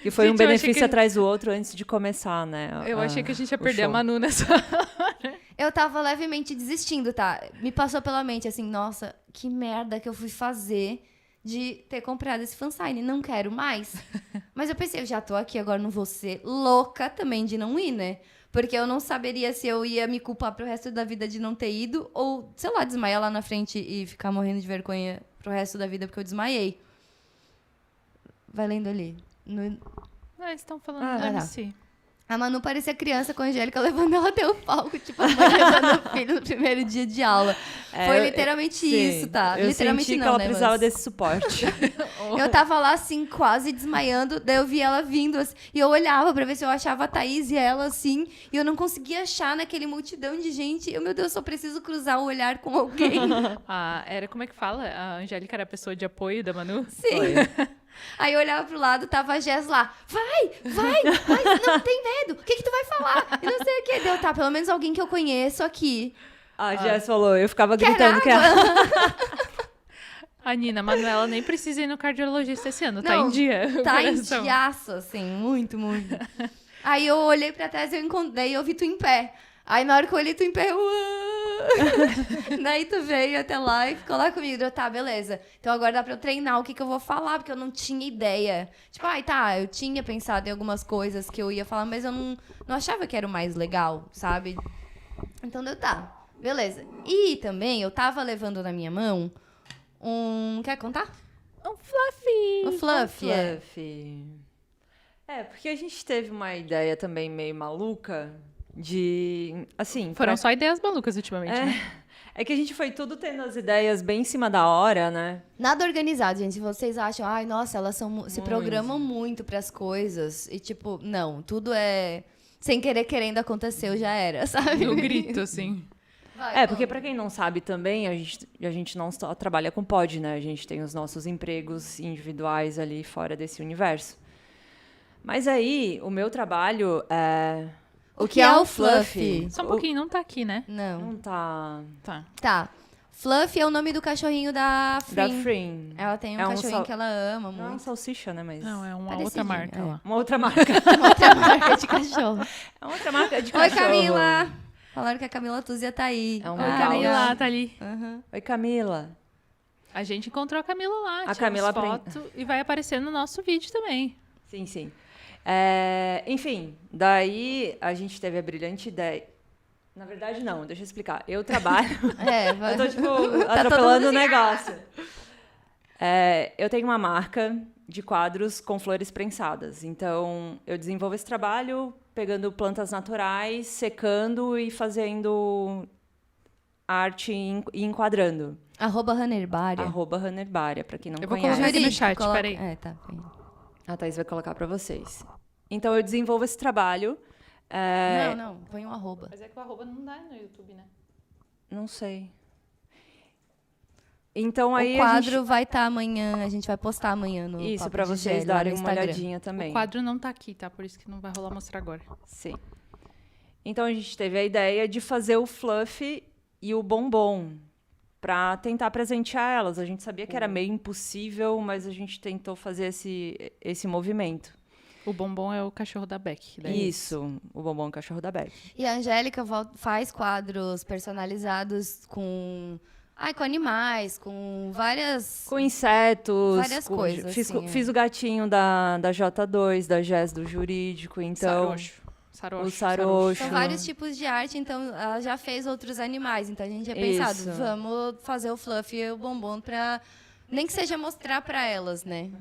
Que foi Gente, um eu achei benefício que- atrás do outro antes de começar, né? Eu achei que a gente ia o perder a show. Manu nessa... Eu tava levemente desistindo, tá? Me passou pela mente, assim, nossa, que merda que eu fui fazer de ter comprado esse fansign. Não quero mais. Mas eu pensei, eu já tô aqui, agora não vou ser louca também de não ir, né? Porque eu não saberia se eu ia me culpar pro resto da vida de não ter ido ou, sei lá, desmaiar lá na frente e ficar morrendo de vergonha pro resto da vida porque eu desmaiei. Vai lendo ali. Eles estão falando Ah, do tá. MC. A Manu parecia criança com a Angélica levando ela até o palco, tipo, a mãe levando o filho no primeiro dia de aula. Foi literalmente Sim, isso, tá? Eu Literalmente senti não, que ela né, precisava mas- desse suporte. Eu tava lá, assim, quase desmaiando, daí eu vi ela vindo, assim, e eu olhava pra ver se eu achava a Thaís e ela, assim, e eu não conseguia achar naquele multidão de gente. Eu, meu Deus, só preciso cruzar o olhar com alguém. Como é que fala? A Angélica era a pessoa de apoio da Manu? Sim. Foi. Aí eu olhava pro lado, tava a Jess lá. Vai, não tem medo. O que tu vai falar? E não sei o que. Deu, tá, pelo menos alguém que eu conheço aqui. A Jess falou, eu ficava Quer gritando que água? A Nina, a Manuela nem precisa ir no cardiologista esse ano, tá Não, em dia. o Tá em coração. diaço, assim, muito. Aí eu olhei pra trás e daí eu vi tu em pé. Aí na hora que eu olhei tu em pé, daí tu veio até lá e ficou lá comigo. Eu, tá, beleza. Então agora dá pra eu treinar o que eu vou falar, porque eu não tinha ideia. Tipo, eu tinha pensado em algumas coisas que eu ia falar, mas eu não achava que era o mais legal, sabe? Então deu, tá, beleza. E também eu tava levando na minha mão Quer contar? Um fluffy. O Fluffy, Fluffy. Porque a gente teve uma ideia também meio maluca, assim... Foram só ideias malucas ultimamente, né? É que a gente foi tudo tendo as ideias bem em cima da hora, né? Nada organizado, gente. Se vocês acham, ai, nossa, elas se programam muito pras coisas. E, tipo, não, tudo é sem querer, querendo, aconteceu, já era, sabe? No grito, assim. Porque pra quem não sabe também, a gente não só trabalha com pod, né? A gente tem os nossos empregos individuais ali fora desse universo. Mas aí, o meu trabalho é... O que é o Fluffy? Só um pouquinho, não tá aqui, né? Não tá... Tá. Fluffy é o nome do cachorrinho da Frin. Da Frin. Ela tem um cachorrinho que ela ama muito. Não é uma salsicha, né? Mas... Não, é uma Parecidinho, outra marca lá. Uma outra marca. Outra marca de cachorro. É outra marca de Oi, cachorro. Camila! Falaram que a Camila Tuzia tá aí. É um Oi, legal. Camila, tá ali. Oi, Camila. A gente encontrou a Camila lá, A Camila foto e vai aparecer no nosso vídeo também. Sim, sim. Enfim, daí a gente teve a brilhante ideia. Na verdade, não, deixa eu explicar. Eu trabalho. Vai. Eu tô, tipo, atropelando o negócio. Eu tenho uma marca de quadros com flores prensadas. Então, eu desenvolvo esse trabalho pegando plantas naturais, secando e fazendo arte e enquadrando. @Hanerbária. @Hanerbária, pra quem não Eu vou conhece. colocar aqui no chat, peraí. Tá. A Thaís vai colocar pra vocês. Então, eu desenvolvo esse trabalho. Não, põe um @. Mas é que o arroba não dá no YouTube, né? Não sei. Então, aí O quadro vai estar amanhã, a gente vai postar amanhã no Isso, Papo pra de vocês Gélio, lá darem no uma Instagram. olhadinha também. O quadro não tá aqui, tá? Por isso que não vai rolar mostrar agora. Sim. Então, a gente teve a ideia de fazer o fluff e o bombom para tentar presentear elas. A gente sabia que era meio impossível, mas a gente tentou fazer esse movimento. O bombom é o cachorro da Beck. Isso, o bombom é o cachorro da Beck. E a Angélica faz quadros personalizados com animais, com várias... Com insetos. Várias coisas, Fiz o gatinho da J2, da Jess do Jurídico, então... Sarocho. O sarocho. São vários tipos de arte, então ela já fez outros animais. Então a gente tinha pensado, Isso. vamos fazer o fluff e o bombom pra... Nem que seja mostrar pra elas, né?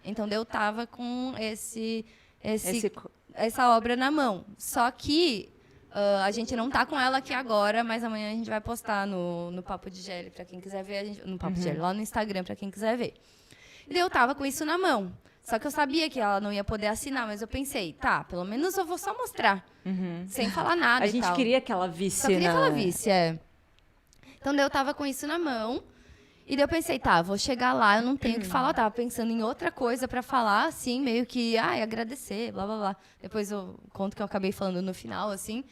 Então eu tava com essa obra na mão. Só que a gente não tá com ela aqui agora, mas amanhã a gente vai postar no Papo de Gélio, pra quem quiser ver. No Papo de Gélio, lá no Instagram, pra quem quiser ver. E daí eu tava com isso na mão. Só que eu sabia que ela não ia poder assinar, mas eu pensei, tá, pelo menos eu vou só mostrar. Sem falar nada A e gente tal. queria que ela visse, Só queria que ela visse, Então daí eu tava com isso na mão. E daí eu pensei, tá, vou chegar lá, eu não tenho o que falar. Eu tava pensando em outra coisa pra falar, assim, meio que, agradecer, blá, blá, blá. Depois eu conto que eu acabei falando no final, assim.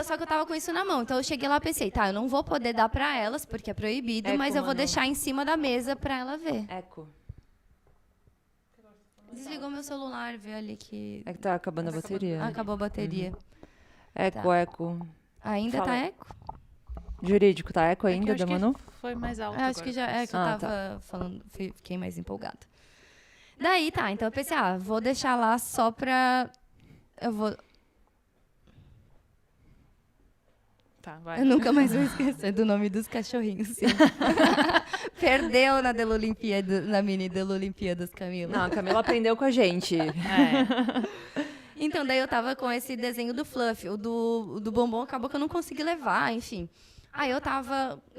Só que eu tava com isso na mão. Então eu cheguei lá e pensei, tá, eu não vou poder dar pra elas, porque é proibido, mas eu vou deixar em cima da mesa pra ela ver. Eco. Desligou meu celular, viu ali que... É que tá acabando a bateria. Acabou a bateria. Eco. Ainda Fala. tá eco? Jurídico, tá eco ainda, da Manu? Foi mais alto Acho agora. que já é que eu tava falando, fiquei mais empolgada. Daí, tá, então eu pensei, vou deixar lá só pra... Tá, vai. Eu nunca mais vou esquecer do nome dos cachorrinhos, sim. Perdeu na mini Delolimpíadas, Camila. Não, a Camila aprendeu com a gente. Então, daí eu tava com esse desenho do Fluff. O do bombom acabou que eu não consegui levar, enfim. Aí eu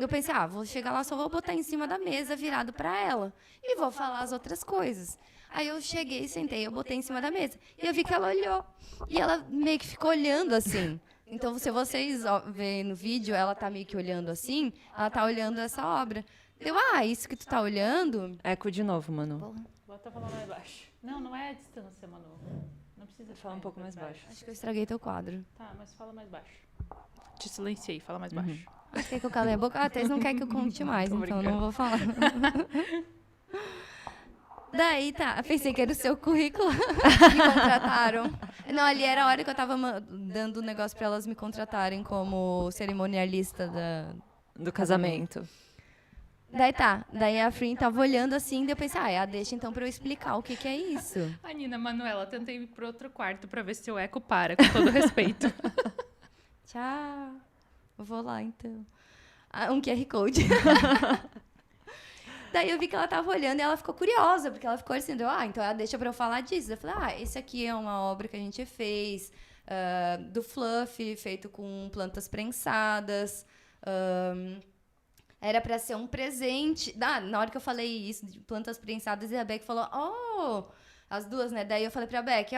pensei, vou chegar lá, só vou botar em cima da mesa, virado pra ela. E vou falar as outras coisas. Aí eu cheguei, sentei, eu botei em cima da mesa. E eu vi que ela olhou. E ela meio que ficou olhando assim. Então, se vocês verem no vídeo, ela tá meio que olhando assim, ela tá olhando essa obra. Eu, isso que tu tá olhando? Eco de novo, Manu. Porra. Bota falar mais baixo. Não é a distância, Manu. Não precisa falar um pouco mais baixo. Acho que eu estraguei teu quadro. Tá, mas fala mais baixo. Te silenciei, fala mais baixo. Quer que eu calei a boca? A Thaís não quer que eu conte mais, então não vou falar. Daí, tá, pensei que era o seu currículo. Me contrataram. Não, ali era a hora que eu tava dando um negócio pra elas me contratarem como cerimonialista do casamento. Daí a Frin tava olhando assim, daí eu pensei, deixa então pra eu explicar o que é isso. A Nina, Manuela, tentei ir pro outro quarto pra ver se o eco para, com todo respeito. Tchau. Eu vou lá, então. Um QR Code. Daí eu vi que ela tava olhando e ela ficou curiosa, porque ela ficou assim, então ela deixa pra eu falar disso. Eu falei, esse aqui é uma obra que a gente fez do fluff, feito com plantas prensadas. Era para ser um presente. Na hora que eu falei isso, de plantas prensadas, e a Beck falou, as duas, né? Daí eu falei pra Beck,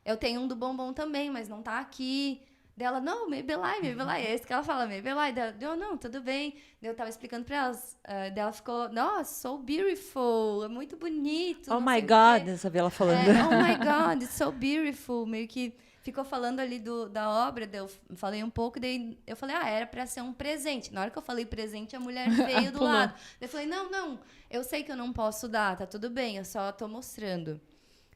eu tenho um do bombom também, mas não tá aqui. Dela, não, Maybelline, é esse que ela fala, Maybelline. Deu, não, tudo bem. Eu tava explicando pra elas. Dela ficou, nossa, so beautiful, é muito bonito. Oh my God, eu sabia ela falando. Oh my God, it's so beautiful. Meio que ficou falando ali da obra, eu falei um pouco, daí eu falei, era pra ser um presente. Na hora que eu falei presente, a mulher veio do lado. Daí eu falei, não, eu sei que eu não posso dar, tá tudo bem, eu só tô mostrando.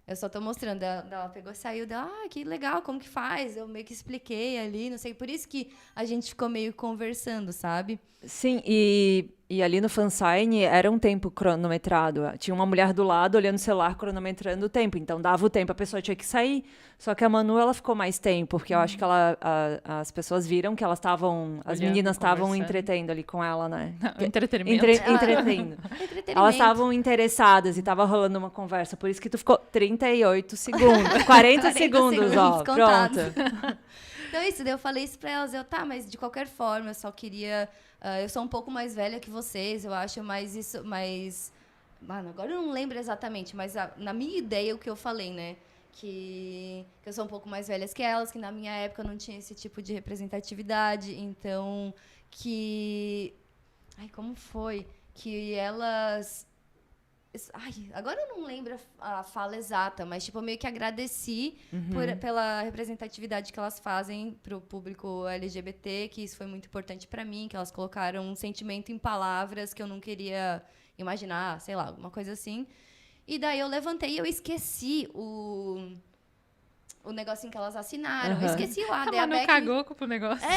Ela pegou e saiu dela, que legal, como que faz? Eu meio que expliquei ali, não sei, por isso que a gente ficou meio conversando, sabe? Sim, e ali no fansign era um tempo cronometrado. Tinha uma mulher do lado olhando o celular, cronometrando o tempo. Então dava o tempo, a pessoa tinha que sair. Só que a Manu, ela ficou mais tempo, porque eu acho que as pessoas viram que elas estavam... As meninas estavam entretendo ali com ela, né? Entretenimento. Entretendo. Elas estavam interessadas e tava rolando uma conversa. Por isso que tu ficou 38 segundos. 40 segundos, contados. Pronto. Então isso, daí eu falei isso pra elas. Mas de qualquer forma, eu só queria... eu sou um pouco mais velha que vocês, eu acho, Mano, agora eu não lembro exatamente, mas na minha ideia, o que eu falei, né? Que eu sou um pouco mais velha que elas, que na minha época não tinha esse tipo de representatividade. Então, como foi? Que elas... agora eu não lembro a fala exata, mas tipo, eu meio que agradeci pela representatividade que elas fazem pro público LGBT, que isso foi muito importante para mim, que elas colocaram um sentimento em palavras que eu não queria imaginar, sei lá, alguma coisa assim. E daí eu levantei e eu esqueci o negocinho que elas assinaram. Eu esqueci lá. A Manu cagou pro negócio.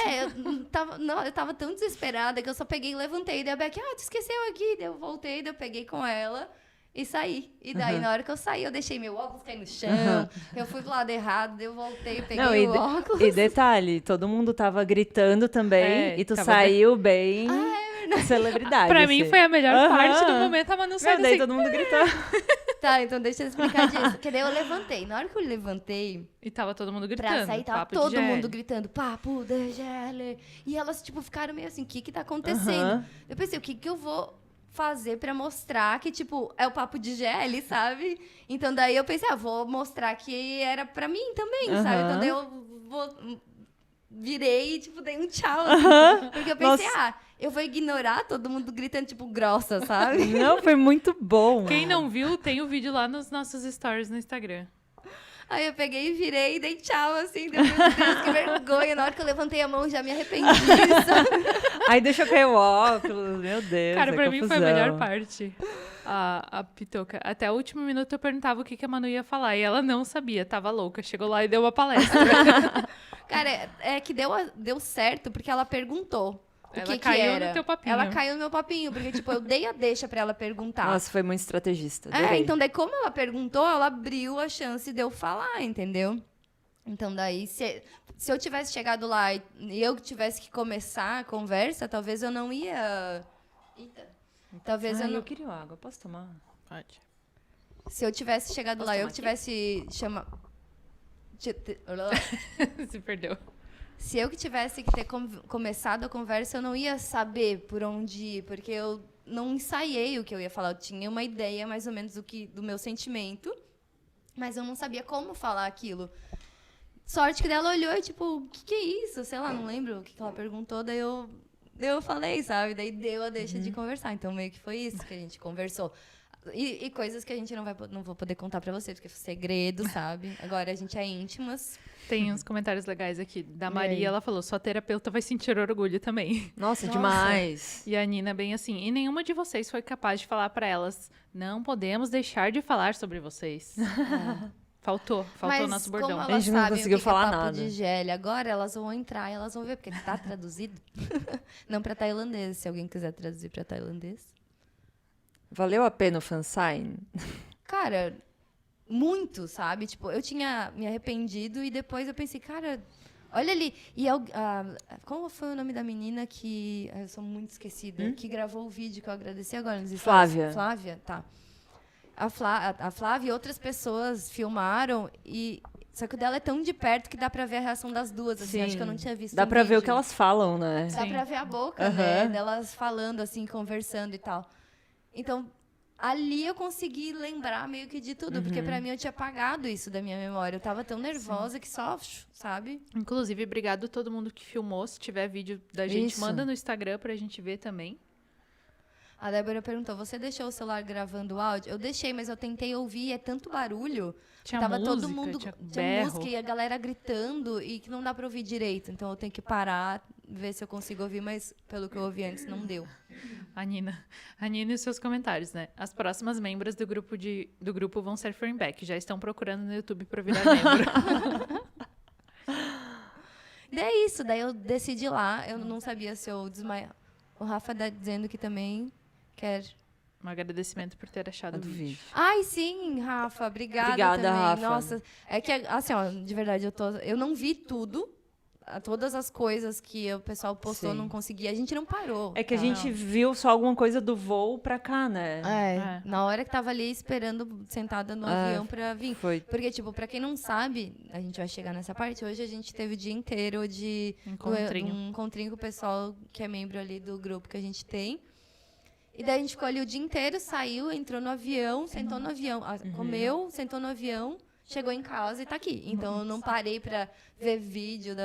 Eu tava tão desesperada que eu só peguei e levantei. Daí a Beck, tu esqueceu aqui. Daí eu voltei, daí eu peguei com ela e saí. E daí, na hora que eu saí, eu deixei meu óculos cair no chão. Eu fui pro lado errado, daí eu voltei, peguei o óculos. E detalhe, todo mundo tava gritando também. E tu saiu bem... celebridade. Pra mim foi a melhor parte do momento, a Manu saiu daí assim. todo mundo gritando. Tá, então deixa eu explicar disso. Porque daí eu levantei. Na hora que eu levantei... E tava todo mundo gritando. Pra sair, tava todo mundo gritando, papo da Geller. E elas, tipo, ficaram meio assim, o que tá acontecendo? Eu pensei, o que eu vou fazer pra mostrar que, tipo, é o papo de GL, sabe? Então daí eu pensei, vou mostrar que era pra mim também, sabe? Então daí eu virei e, tipo, dei um tchau. Assim, porque eu pensei, eu vou ignorar todo mundo gritando, tipo, grossa, sabe? Não, foi muito bom. Quem não viu, tem o vídeo lá nos nossos stories no Instagram. Aí eu peguei e virei e dei tchau, assim. Meu Deus, que vergonha. Na hora que eu levantei a mão, já me arrependi, sabe? Aí deixou cair o óculos, meu Deus. Cara, pra mim foi a melhor parte. A Pitoca. Até o último minuto eu perguntava o que a Manu ia falar. E ela não sabia, tava louca. Chegou lá e deu uma palestra. Cara, é que deu certo porque ela perguntou. Ela caiu no teu papinho. Ela caiu no meu papinho, porque, tipo, eu dei a deixa pra ela perguntar. Nossa, foi muito estrategista. Adorei. Então daí, como ela perguntou, ela abriu a chance de eu falar, entendeu? Então daí, se eu tivesse chegado lá e eu tivesse que começar a conversa, talvez eu não ia... Eita. Talvez eu não... Eu queria água, posso tomar? Pode. Se eu tivesse chegado lá e eu tivesse chamado... Se perdeu. Se eu que tivesse que ter começado a conversa, eu não ia saber por onde ir, porque eu não ensaiei o que eu ia falar. Eu tinha uma ideia, mais ou menos, do meu sentimento, mas eu não sabia como falar aquilo. Sorte que ela olhou e, tipo, o que é isso? Sei lá, não lembro o que ela perguntou, daí eu falei, sabe? Daí deu a deixa de conversar. Então, meio que foi isso que a gente conversou. E coisas que a gente não vou poder contar pra vocês, porque é segredo, sabe? Agora a gente é íntimas. Tem uns comentários legais aqui. Da Maria, ela falou, sua terapeuta vai sentir orgulho também. Nossa, demais. E a Nina, bem assim, e nenhuma de vocês foi capaz de falar pra elas, não podemos deixar de falar sobre vocês. Faltou o nosso bordão. Como a gente não conseguiu falar é papo nada. De GL, agora elas vão entrar e elas vão ver, porque tá traduzido. Não pra tailandês, se alguém quiser traduzir pra tailandês. Valeu a pena o fansign? Cara, muito, sabe? Tipo, eu tinha me arrependido e depois eu pensei, cara, olha ali. E como foi o nome da menina que... Eu sou muito esquecida. Que gravou o vídeo que eu agradeci agora. Flávia. Flávia, tá. A Flávia e outras pessoas filmaram e Só que o dela é tão de perto que dá pra ver a reação das duas, assim. Sim. Acho que eu não tinha visto Dá um pra ver o vídeo. que elas falam, né? Dá Sim. pra ver a boca, né? Delas falando, assim, conversando e tal. Então, ali eu consegui lembrar meio que de tudo. Porque pra mim eu tinha apagado isso da minha memória. Eu tava tão nervosa que só, sabe? Inclusive, obrigado a todo mundo que filmou. Se tiver vídeo da gente, Isso. manda no Instagram pra gente ver também. A Débora perguntou, você deixou o celular gravando o áudio? Eu deixei, mas eu tentei ouvir, é tanto barulho. Tinha Tava música, todo mundo, tinha tinha berro. música e a galera gritando e que não dá pra ouvir direito. Então eu tenho que parar, ver se eu consigo ouvir, mas pelo que eu ouvi antes não deu. A Nina e os seus comentários, né? As próximas membros do grupo vão ser Fernback. Já estão procurando no YouTube pra virar membro. Daí é isso, daí eu decidi ir lá, eu não sabia se eu desmaiar. O Rafa tá dizendo que também quer. Um agradecimento por ter achado o vídeo. Ai, sim, Rafa, obrigada também. Rafa. Nossa, é que, assim, ó, de verdade, eu não vi tudo. Todas as coisas que o pessoal postou, Sim. não consegui. A gente não parou. É que a tá? gente viu só alguma coisa do voo pra cá, né? É. Na hora que tava ali esperando, sentada no avião pra vir. Foi. Porque, tipo, pra quem não sabe, a gente vai chegar nessa parte. Hoje a gente teve o dia inteiro de Encontrinho. um encontrinho com o pessoal que é membro ali do grupo que a gente tem. E daí a gente ficou ali o dia inteiro, saiu, entrou no avião, sentou no avião, comeu, sentou no avião, chegou em casa e tá aqui. Então eu não parei pra ver vídeo do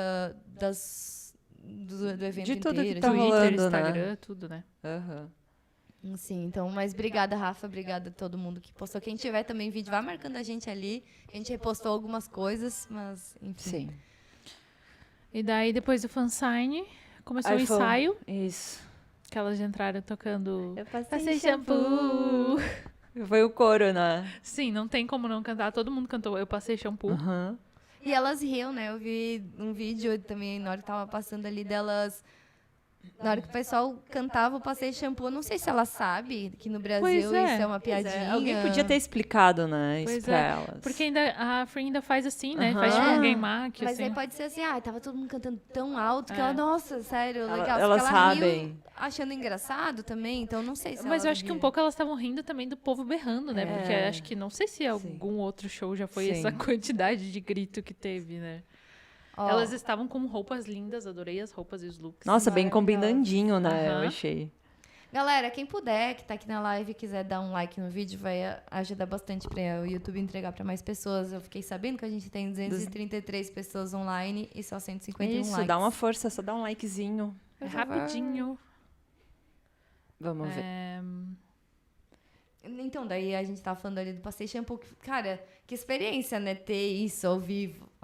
evento De tudo inteiro. que tá Twitter, rolando, né? Instagram, tudo, né? Aham. Sim, então, mas obrigada, Rafa, obrigada a todo mundo que postou. Quem tiver também vídeo, vai marcando a gente ali. A gente repostou algumas coisas, mas enfim. Sim. E daí, depois do fansign, começou o Aí foi- ensaio. Isso. Que elas entraram tocando... Eu Passei shampoo. Foi o coro, né? Sim, não tem como não cantar. Todo mundo cantou Eu Passei Shampoo. Aham. E elas riam, né? Eu vi um vídeo também, na hora que tava passando ali delas... Na hora que o pessoal cantava, eu passei shampoo. Não sei se ela sabe que no Brasil Pois é. isso é uma piadinha. Alguém podia ter explicado, né? Pois Isso pra é, elas. Porque a Free ainda faz assim, né? Aham. Faz tipo um É. game mark, Mas assim. aí pode ser assim, tava todo mundo cantando tão alto que É. ela, nossa, sério, legal. Elas Só que ela sabem. riu achando engraçado também, então não sei se Mas ela eu acho que um devia. pouco elas estavam rindo também do povo berrando, né? É. Porque acho que não sei se algum outro show já foi Sim. essa quantidade de grito que teve, né? Ó, Elas estavam com roupas lindas, adorei as roupas e os looks. Nossa, bem Maravilhosa. combinandinho, né? Aham. Eu achei. Galera, quem puder, que tá aqui na live e quiser dar um like no vídeo, vai ajudar bastante para o YouTube entregar para mais pessoas. Eu fiquei sabendo que a gente tem 233 pessoas online e só 151 Isso, likes. dá uma força, só dá um likezinho. É rapidinho. Vamos ver. Então, daí a gente tava falando ali do Passei Shampoo. Cara, que experiência, né? Ter isso ao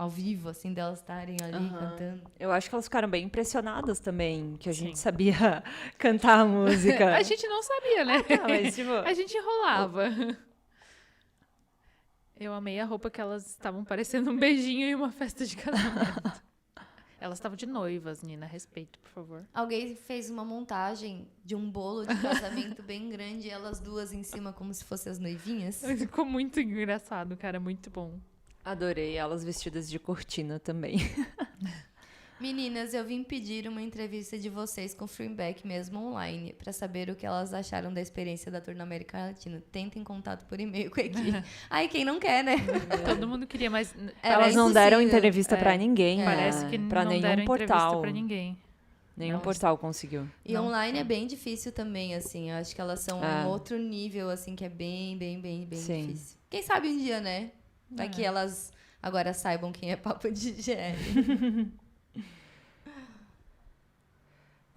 vivo, assim, delas estarem ali cantando. Eu acho que elas ficaram bem impressionadas também, que a gente Sim. sabia cantar a música. A gente não sabia, né? mas, tipo, A gente enrolava. Eu amei a roupa que elas estavam parecendo um beijinho em uma festa de casamento. Elas estavam de noivas, Nina. Respeito, por favor. Alguém fez uma montagem de um bolo de casamento bem grande e elas duas em cima como se fossem as noivinhas. Ficou muito engraçado, cara. Muito bom. adorei elas vestidas de cortina também. Meninas, eu vim pedir uma entrevista de vocês com o Freeback mesmo online, para saber o que elas acharam da experiência da tour na América Latina. Tentem contato por e-mail com a equipe. Ai, quem não quer, né? Todo mundo queria, mas Era Elas não deram impossível. entrevista pra ninguém, parece né? que Pra não nenhum deram entrevista portal. pra ninguém. Nenhum Não. portal conseguiu. E Não. online é bem difícil também, assim. Eu acho que elas são um outro nível, assim, que é bem Sim. difícil. Quem sabe um dia, né? Vai que elas agora saibam quem é Papo de GL.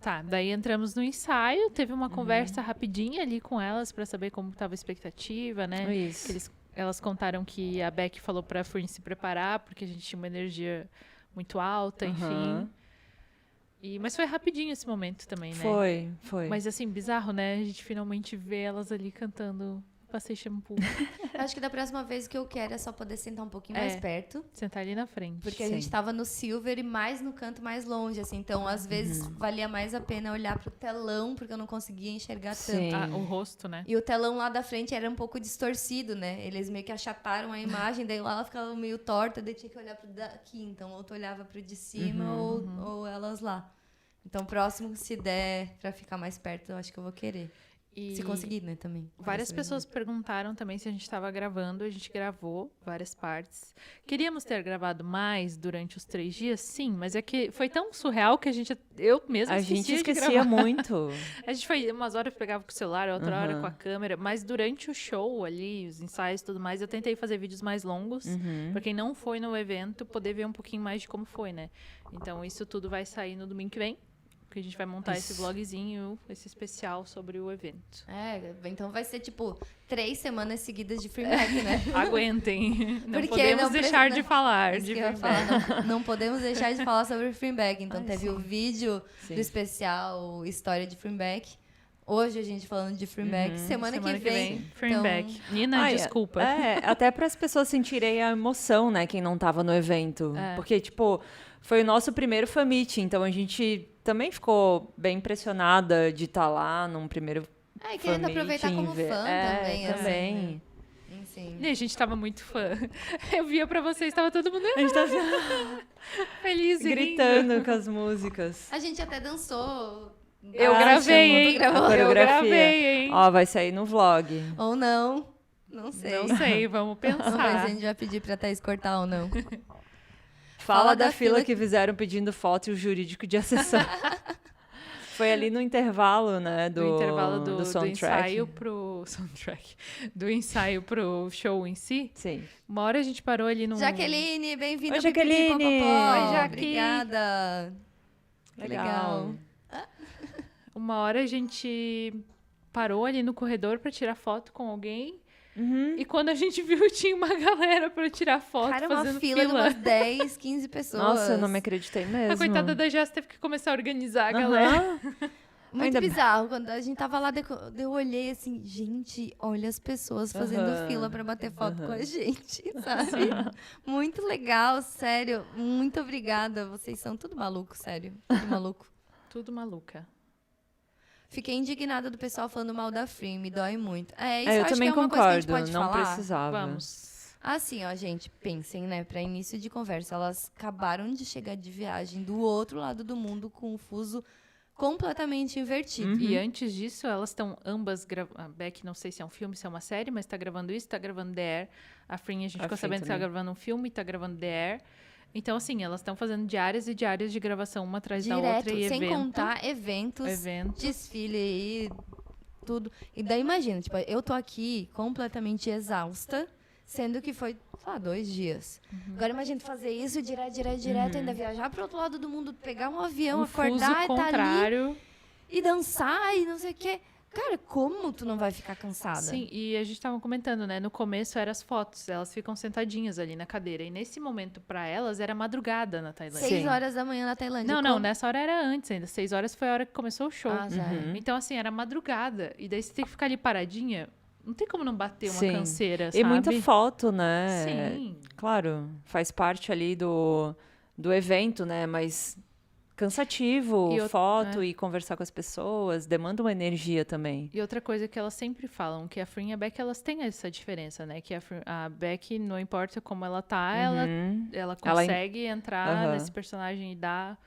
Tá, daí entramos no ensaio, teve uma conversa rapidinha ali com elas pra saber como estava a expectativa, né? Isso. Que elas contaram que a Beck falou pra Fern se preparar, porque a gente tinha uma energia muito alta, enfim. Aham. Mas foi rapidinho esse momento também, né? Foi. Mas assim, bizarro, né? A gente finalmente vê elas ali cantando Passei Shampoo. Eu acho que da próxima vez o que eu quero é só poder sentar um pouquinho mais perto. Sentar ali na frente. Porque a Sim. gente tava no Silver e mais no canto mais longe, assim. Então, às vezes, valia mais a pena olhar pro telão, porque eu não conseguia enxergar Sim. tanto. O rosto, né? E o telão lá da frente era um pouco distorcido, né? Eles meio que achataram a imagem, daí lá ela ficava meio torta, daí tinha que olhar pro daqui. Então, ou tu olhava pro de cima ou elas lá. Então, próximo, se der pra ficar mais perto, eu acho que eu vou querer. E Se conseguir, né, também. várias pessoas perguntaram também se a gente estava gravando. A gente gravou várias partes. Queríamos ter gravado mais durante os 3 dias? Sim, mas é que foi tão surreal que eu mesma gente esquecia de esquecia gravar. muito. A gente foi umas horas pegava com o celular, outra hora com a câmera. Mas durante o show ali, os ensaios e tudo mais, eu tentei fazer vídeos mais longos. Pra quem não foi no evento, poder ver um pouquinho mais de como foi, né? Então, isso tudo vai sair no domingo que vem. Que a gente vai montar esse vlogzinho, esse especial sobre o evento. Então vai ser, tipo, 3 semanas seguidas de Freeback, né? Aguentem. Não Porque podemos não deixar de precisa- falar Isso de que eu ia Freeback. falar, não podemos deixar de falar sobre o Freeback. Então, Ai, teve o vídeo Sim. do especial História de Freeback. Hoje a gente falando de Freeback. Semana que vem. Freeback. Nina, Ai, desculpa. Até para as pessoas sentirem a emoção, né? Quem não tava no evento. Porque, tipo, foi o nosso primeiro fan meet, então a gente também ficou bem impressionada de estar lá num primeiro E querendo fan aproveitar meeting, como ver- fã também. assim, também. né? Sim. E a gente tava muito fã. Eu via pra vocês, tava todo mundo A gente tá feliz e rindo. gritando com as músicas. A gente até dançou. Eu Ah, gravei, chamou. hein? A Eu coreografia. gravei, hein? Ó, vai sair no vlog. Ou não. Não sei. Não sei, vamos Vamos ver se a pensar. gente vai pedir pra Thaís cortar ou não. Fala da fila que fizeram pedindo foto e o jurídico de acessar. Foi ali no intervalo, né? Do intervalo do soundtrack. ensaio pro soundtrack. Do ensaio pro show em si. Sim. Uma hora a gente parou ali num... Jaqueline, bem-vinda Oi, ao Pipipi Jaqueline! Popopó. Oi, Jaqui. Obrigada. Legal. Uma hora a gente parou ali no corredor pra tirar foto com alguém. Uhum. E quando a gente viu, tinha uma galera pra tirar foto, Cara, uma fazendo fila de umas 10, 15 pessoas. Nossa, eu não me acreditei mesmo. A coitada da Jess teve que começar a organizar a galera. Aham. Muito Ainda- bizarro. Quando a gente tava lá, eu olhei assim, gente, olha as pessoas fazendo Aham. fila pra bater foto com a gente, sabe? Muito legal, sério. Muito obrigada. Vocês são tudo maluco, sério. Tudo maluco. Tudo maluca. Fiquei indignada do pessoal falando mal da Free, me dói muito. Isso eu acho também que é uma coisa que a gente concordo, pode não falar. precisava. Vamos. Assim, ó, gente, pensem, né, pra início de conversa, elas acabaram de chegar de viagem do outro lado do mundo com um fuso completamente invertido. E antes disso, elas estão ambas gravando. A Beck, não sei se é um filme, se é uma série, mas tá gravando isso, tá gravando The Air. A Frin, a gente ficou Frin sabendo que tá também. gravando um filme, tá gravando The Air. Então, assim, elas estão fazendo diárias e diárias de gravação, uma atrás da Direto, outra. E sem evento, contar eventos, evento. desfile e tudo. E daí imagina, tipo, eu tô aqui completamente exausta, sendo que foi, sei lá, 2 dias. Agora imagina fazer isso direto, ainda viajar pro outro lado do mundo, pegar um avião, Um acordar fuso e tá ali contrário. e dançar e não sei o quê. Cara, como tu não vai ficar cansada? Sim, e a gente tava comentando, né? No começo eram as fotos, elas ficam sentadinhas ali na cadeira. E nesse momento, pra elas, era madrugada na Tailândia. 6 Sim. horas da manhã na Tailândia. Não, nessa hora era antes ainda. 6 horas foi a hora que começou o show. Ah, já. Então, assim, era madrugada. E daí você tem que ficar ali paradinha. Não tem como não bater uma Sim. canseira, E sabe? muita foto, né? Sim. Claro, faz parte ali do evento, né? Mas cansativo, E foto e conversar com as pessoas, demanda uma energia também. E outra coisa que elas sempre falam, que a Frin e a Beck, elas têm essa diferença, né? Que a Beck, não importa como ela tá, ela Ela consegue entrar Aham. nesse personagem e dar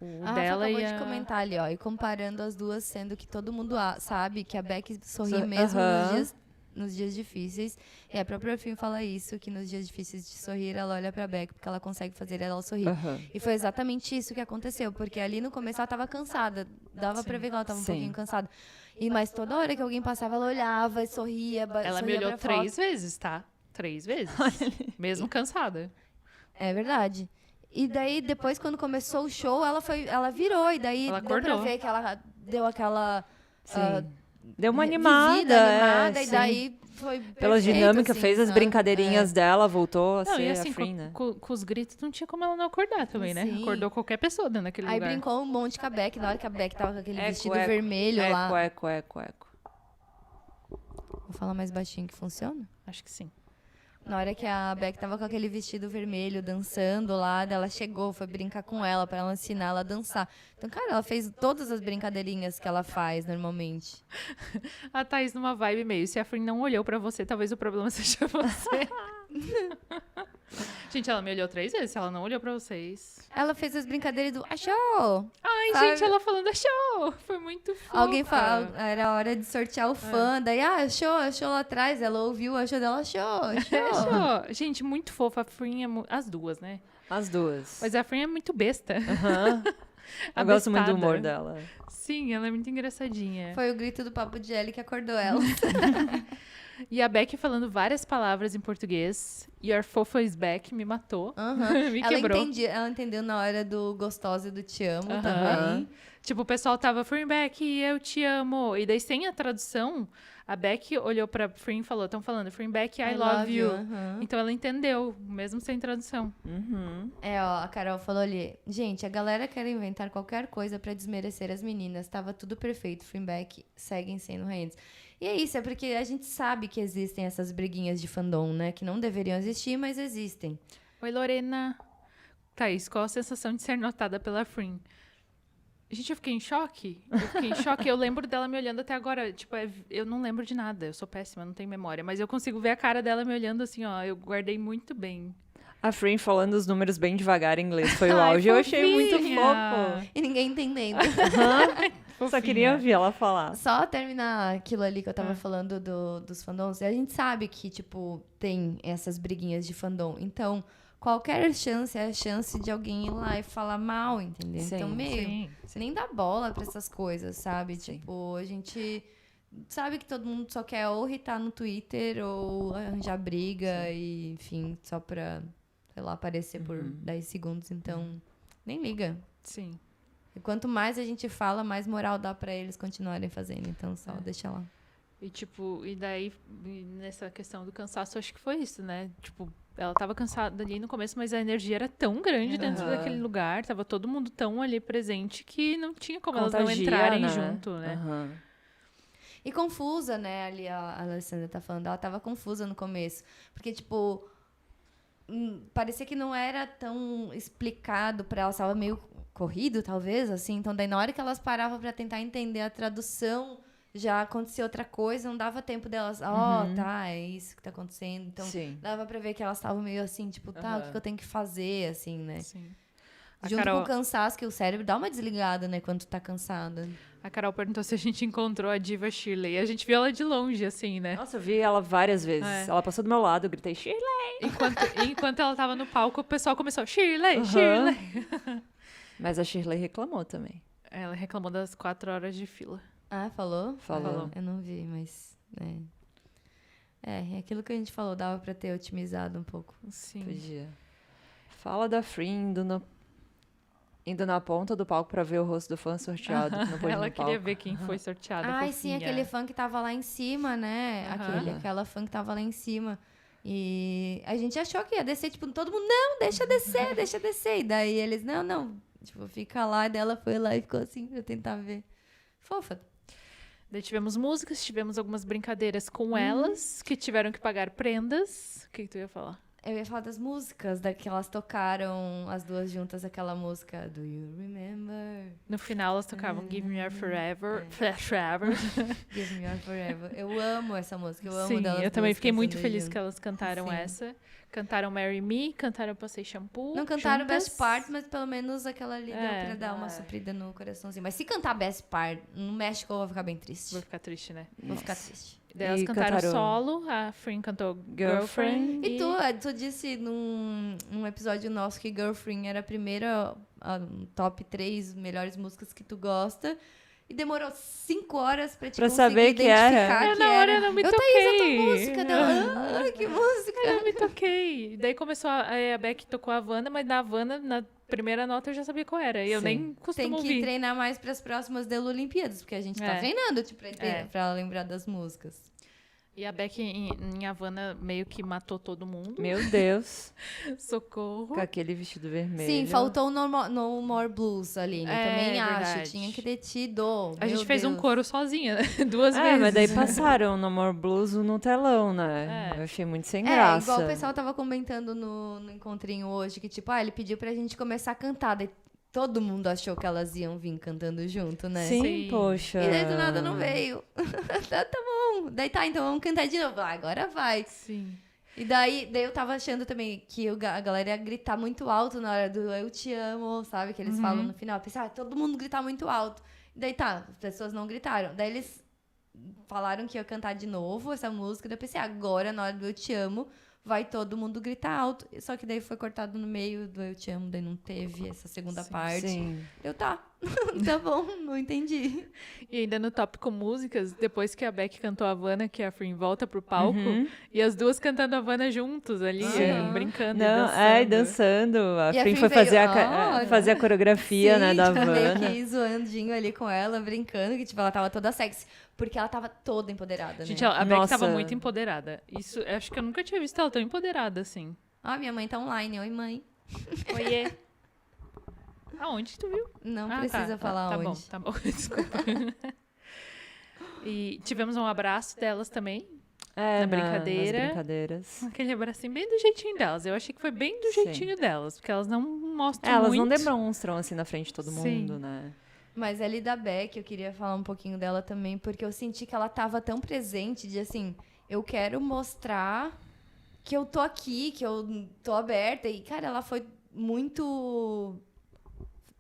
o A dela Rafa e acabou de comentar ali, ó, e comparando as duas, sendo que todo mundo sabe que a Beck sorri So- mesmo aham. nos dias difíceis. E a própria Fim fala isso, que nos dias difíceis de sorrir, ela olha pra Beck, porque ela consegue fazer ela sorrir. Aham. E foi exatamente isso que aconteceu, porque ali no começo ela tava cansada, dava pra ver que ela tava um Sim. pouquinho cansada. Mas toda hora que alguém passava, ela olhava e sorria. ela me sorria olhou pra foto. 3 vezes, tá? 3 vezes. Mesmo cansada. É verdade. E daí, depois, quando começou o show, ela virou. E daí Ela deu pra acordou. ver que ela deu aquela Sim. ah, Deu uma vivida, animada. e sim. daí foi Pela perfeito, dinâmica, assim, fez as sabe? brincadeirinhas dela, voltou a Não, ser e assim, a Frin, né? com os gritos, não tinha como ela não acordar também, né? Sim. Acordou qualquer pessoa dentro daquele Aí lugar. brincou um monte com a Beck, na hora que a Beck tava com aquele Eco, vestido eco, vermelho lá. Eco. Vou falar mais baixinho que funciona? Acho que sim. Na hora que a Beck tava com aquele vestido vermelho, dançando lá, daí ela chegou, foi brincar com ela, pra ela ensinar ela a dançar. Então, cara, ela fez todas as brincadeirinhas que ela faz normalmente. A Thaís numa vibe meio. Se a Frin não olhou pra você, talvez o problema seja você. Gente, ela me olhou 3 vezes. Se ela não olhou pra vocês... Ela fez as brincadeiras do achou! Ai, Sabe? gente, ela falando achou! Foi muito fofa. Alguém fala, era a hora de sortear o fã, daí, achou lá atrás, ela ouviu, achou dela, achou. Achou. Gente, muito fofa. A Frin as duas, né? As duas. Mas a Frin é muito besta. Eu gosto muito do Abestada. humor dela. Sim, ela é muito engraçadinha. Foi o grito do Papo de Ellie que acordou ela. E a Beck falando várias palavras em português. Your fofo is back me matou. Me ela quebrou. ela entendeu na hora do gostosa e do te amo Aham. também. Tipo, o pessoal tava, Frin Beck, eu te amo. E daí, sem a tradução, a Beck olhou pra Frin e falou, estão falando, Frin Beck, I love you. aham. Então ela entendeu, mesmo sem tradução. A Carol falou ali, gente, a galera quer inventar qualquer coisa pra desmerecer as meninas. Tava tudo perfeito, Frinback seguem sendo rainhas. E é isso, é porque a gente sabe que existem essas briguinhas de fandom, né? Que não deveriam existir, mas existem. Oi, Lorena. Thaís, qual a sensação de ser notada pela Frin? Gente, eu fiquei em choque. Eu lembro dela me olhando até agora. Tipo, eu não lembro de nada. Eu sou péssima, não tenho memória. Mas eu consigo ver a cara dela me olhando assim, ó. Eu guardei muito bem. A Frin falando os números bem devagar em inglês foi o Ai, auge. Eu achei muito fofinha. fofo. E ninguém entendendo. Só queria ouvir ela falar. Só terminar aquilo ali que eu tava falando dos fandoms. A gente sabe que, tipo, tem essas briguinhas de fandom. Então, qualquer chance é a chance de alguém ir lá e falar mal, entendeu? Sim, então, sim. você nem dá bola pra essas coisas, sabe? Sim. Tipo, a gente sabe que todo mundo só quer ou irritar no Twitter ou arranjar briga e, enfim, só pra, sei lá, aparecer por 10 segundos. Então, nem liga. Sim. E quanto mais a gente fala, mais moral dá pra eles continuarem fazendo. Então, só deixa lá. E, tipo, nessa questão do cansaço, acho que foi isso, né? Tipo, ela tava cansada ali no começo, mas a energia era tão grande dentro daquele lugar, tava todo mundo tão ali presente que não tinha como elas não Contagia, entrarem né? junto, né? E confusa, né? Ali a Alessandra tá falando, ela tava confusa no começo. Porque, tipo, parecia que não era tão explicado pra elas, tava meio corrido, talvez, assim. Então, daí na hora que elas paravam pra tentar entender a tradução, já acontecia outra coisa, não dava tempo delas, tá, é isso que tá acontecendo. Então, Sim. dava pra ver que elas estavam meio assim, tipo, tá, o que eu tenho que fazer, assim, né? Sim. Junto com o cansaço, que o cérebro dá uma desligada, né, quando tu tá cansada. A Carol perguntou se a gente encontrou a diva Shirley. A gente viu ela de longe, assim, né? Nossa, eu vi ela várias vezes. É. Ela passou do meu lado, eu gritei, Shirley! Enquanto ela tava no palco, o pessoal começou, Shirley, Shirley. Mas a Shirley reclamou também. Ela reclamou das 4 horas de fila. Ah, falou? Falou. Eu não vi, mas... É aquilo que a gente falou, dava pra ter otimizado um pouco. Sim. Podia. Fala da Frin indo na ponta do palco pra ver o rosto do fã sorteado. Que não pôde ir Ela no queria palco. ver quem foi sorteada. Ai, sim, aquele fã que tava lá em cima, né? Aquela fã que tava lá em cima. E a gente achou que ia descer, tipo, todo mundo, não, deixa descer. E daí eles, não. Tipo, fica lá. E daí ela foi lá e ficou assim pra tentar ver. Fofa. Daí tivemos músicas, tivemos algumas brincadeiras com elas, que tiveram que pagar prendas. O que tu ia falar? Eu ia falar das músicas, que elas tocaram as duas juntas, aquela música Do You Remember? No final elas tocavam Give Me Your Forever. Give Me Your Forever. Eu amo essa música, eu amo Sim, delas eu também duas fiquei muito cantando feliz junto. que elas cantaram Sim. essa. Cantaram Marry Me, cantaram Passei Shampoo. Não cantaram juntas. Best Part, mas pelo menos aquela ali deu pra dar uma suprida no coraçãozinho. Mas se cantar Best Part no México, eu vou ficar bem triste. Vou ficar triste, né? Vou ficar triste. Daí elas E cantaram cantaram solo, a Frin cantou Girlfriend. E tu disse num episódio nosso que Girlfriend era a primeira top 3 melhores músicas que tu gosta. E demorou 5 horas pra te Pra conseguir saber que identificar era. Eu na hora não me Thaís, toquei. a tua música dela. Que música. Eu me toquei. Daí começou a Beck tocou a Havana, mas na Havana, na primeira nota, eu já sabia qual era. E eu Sim. nem Tem costumo que ouvir. treinar mais pras próximas Delo Olimpíadas, porque a gente tá treinando pra lembrar das músicas. E a Beck em Havana meio que matou todo mundo. Meu Deus. Socorro. Com aquele vestido vermelho. Sim, faltou o No More Blues ali, né? Também verdade. acho. Tinha que ter tido. A gente Meu fez um Deus. coro sozinha, né? 2 vezes. Mas daí passaram No More Blues no telão, né? Eu achei muito sem graça. Igual o pessoal tava comentando no encontrinho hoje, que tipo, ele pediu pra gente começar a cantar. Daí todo mundo achou que elas iam vir cantando junto, né? Sim, Sim. poxa. E daí do nada não veio. Tá bom. Daí então vamos cantar de novo. Agora vai. Sim. E daí eu tava achando também que a galera ia gritar muito alto na hora do Eu Te Amo, sabe? Que eles falam no final. Eu pensei, todo mundo gritar muito alto. E daí as pessoas não gritaram. Daí eles falaram que ia cantar de novo essa música. Daí eu pensei, agora na hora do Eu Te Amo, vai todo mundo gritar alto. Só que daí foi cortado no meio do Eu Te Amo, daí não teve essa segunda parte. Sim. Tá bom, não entendi. E ainda no tópico músicas, depois que a Beck cantou Havana, que a Frim volta pro palco, e as duas cantando Havana juntos ali, brincando e dançando. A Frim foi fazer a coreografia, né, da Havana. Meio que zoandinho ali com ela, brincando, que tipo, ela tava toda sexy. Porque ela tava toda empoderada, Gente, né? a Beck tava muito empoderada. Isso, acho que eu nunca tinha visto ela tão empoderada, assim. Minha mãe tá online. Oi, mãe. Oiê. Aonde tu viu? Não precisa falar onde. Tá bom. Desculpa. E tivemos um abraço delas também. Na brincadeira. Nas brincadeiras. Aquele abracinho bem do jeitinho delas. Eu achei que foi bem do jeitinho delas. Porque elas não mostram elas muito. Elas não demonstram, assim, na frente de todo mundo, né? Mas ali da Beck, eu queria falar um pouquinho dela também, porque eu senti que ela tava tão presente de, assim, eu quero mostrar que eu tô aqui, que eu tô aberta. E, cara, ela foi muito...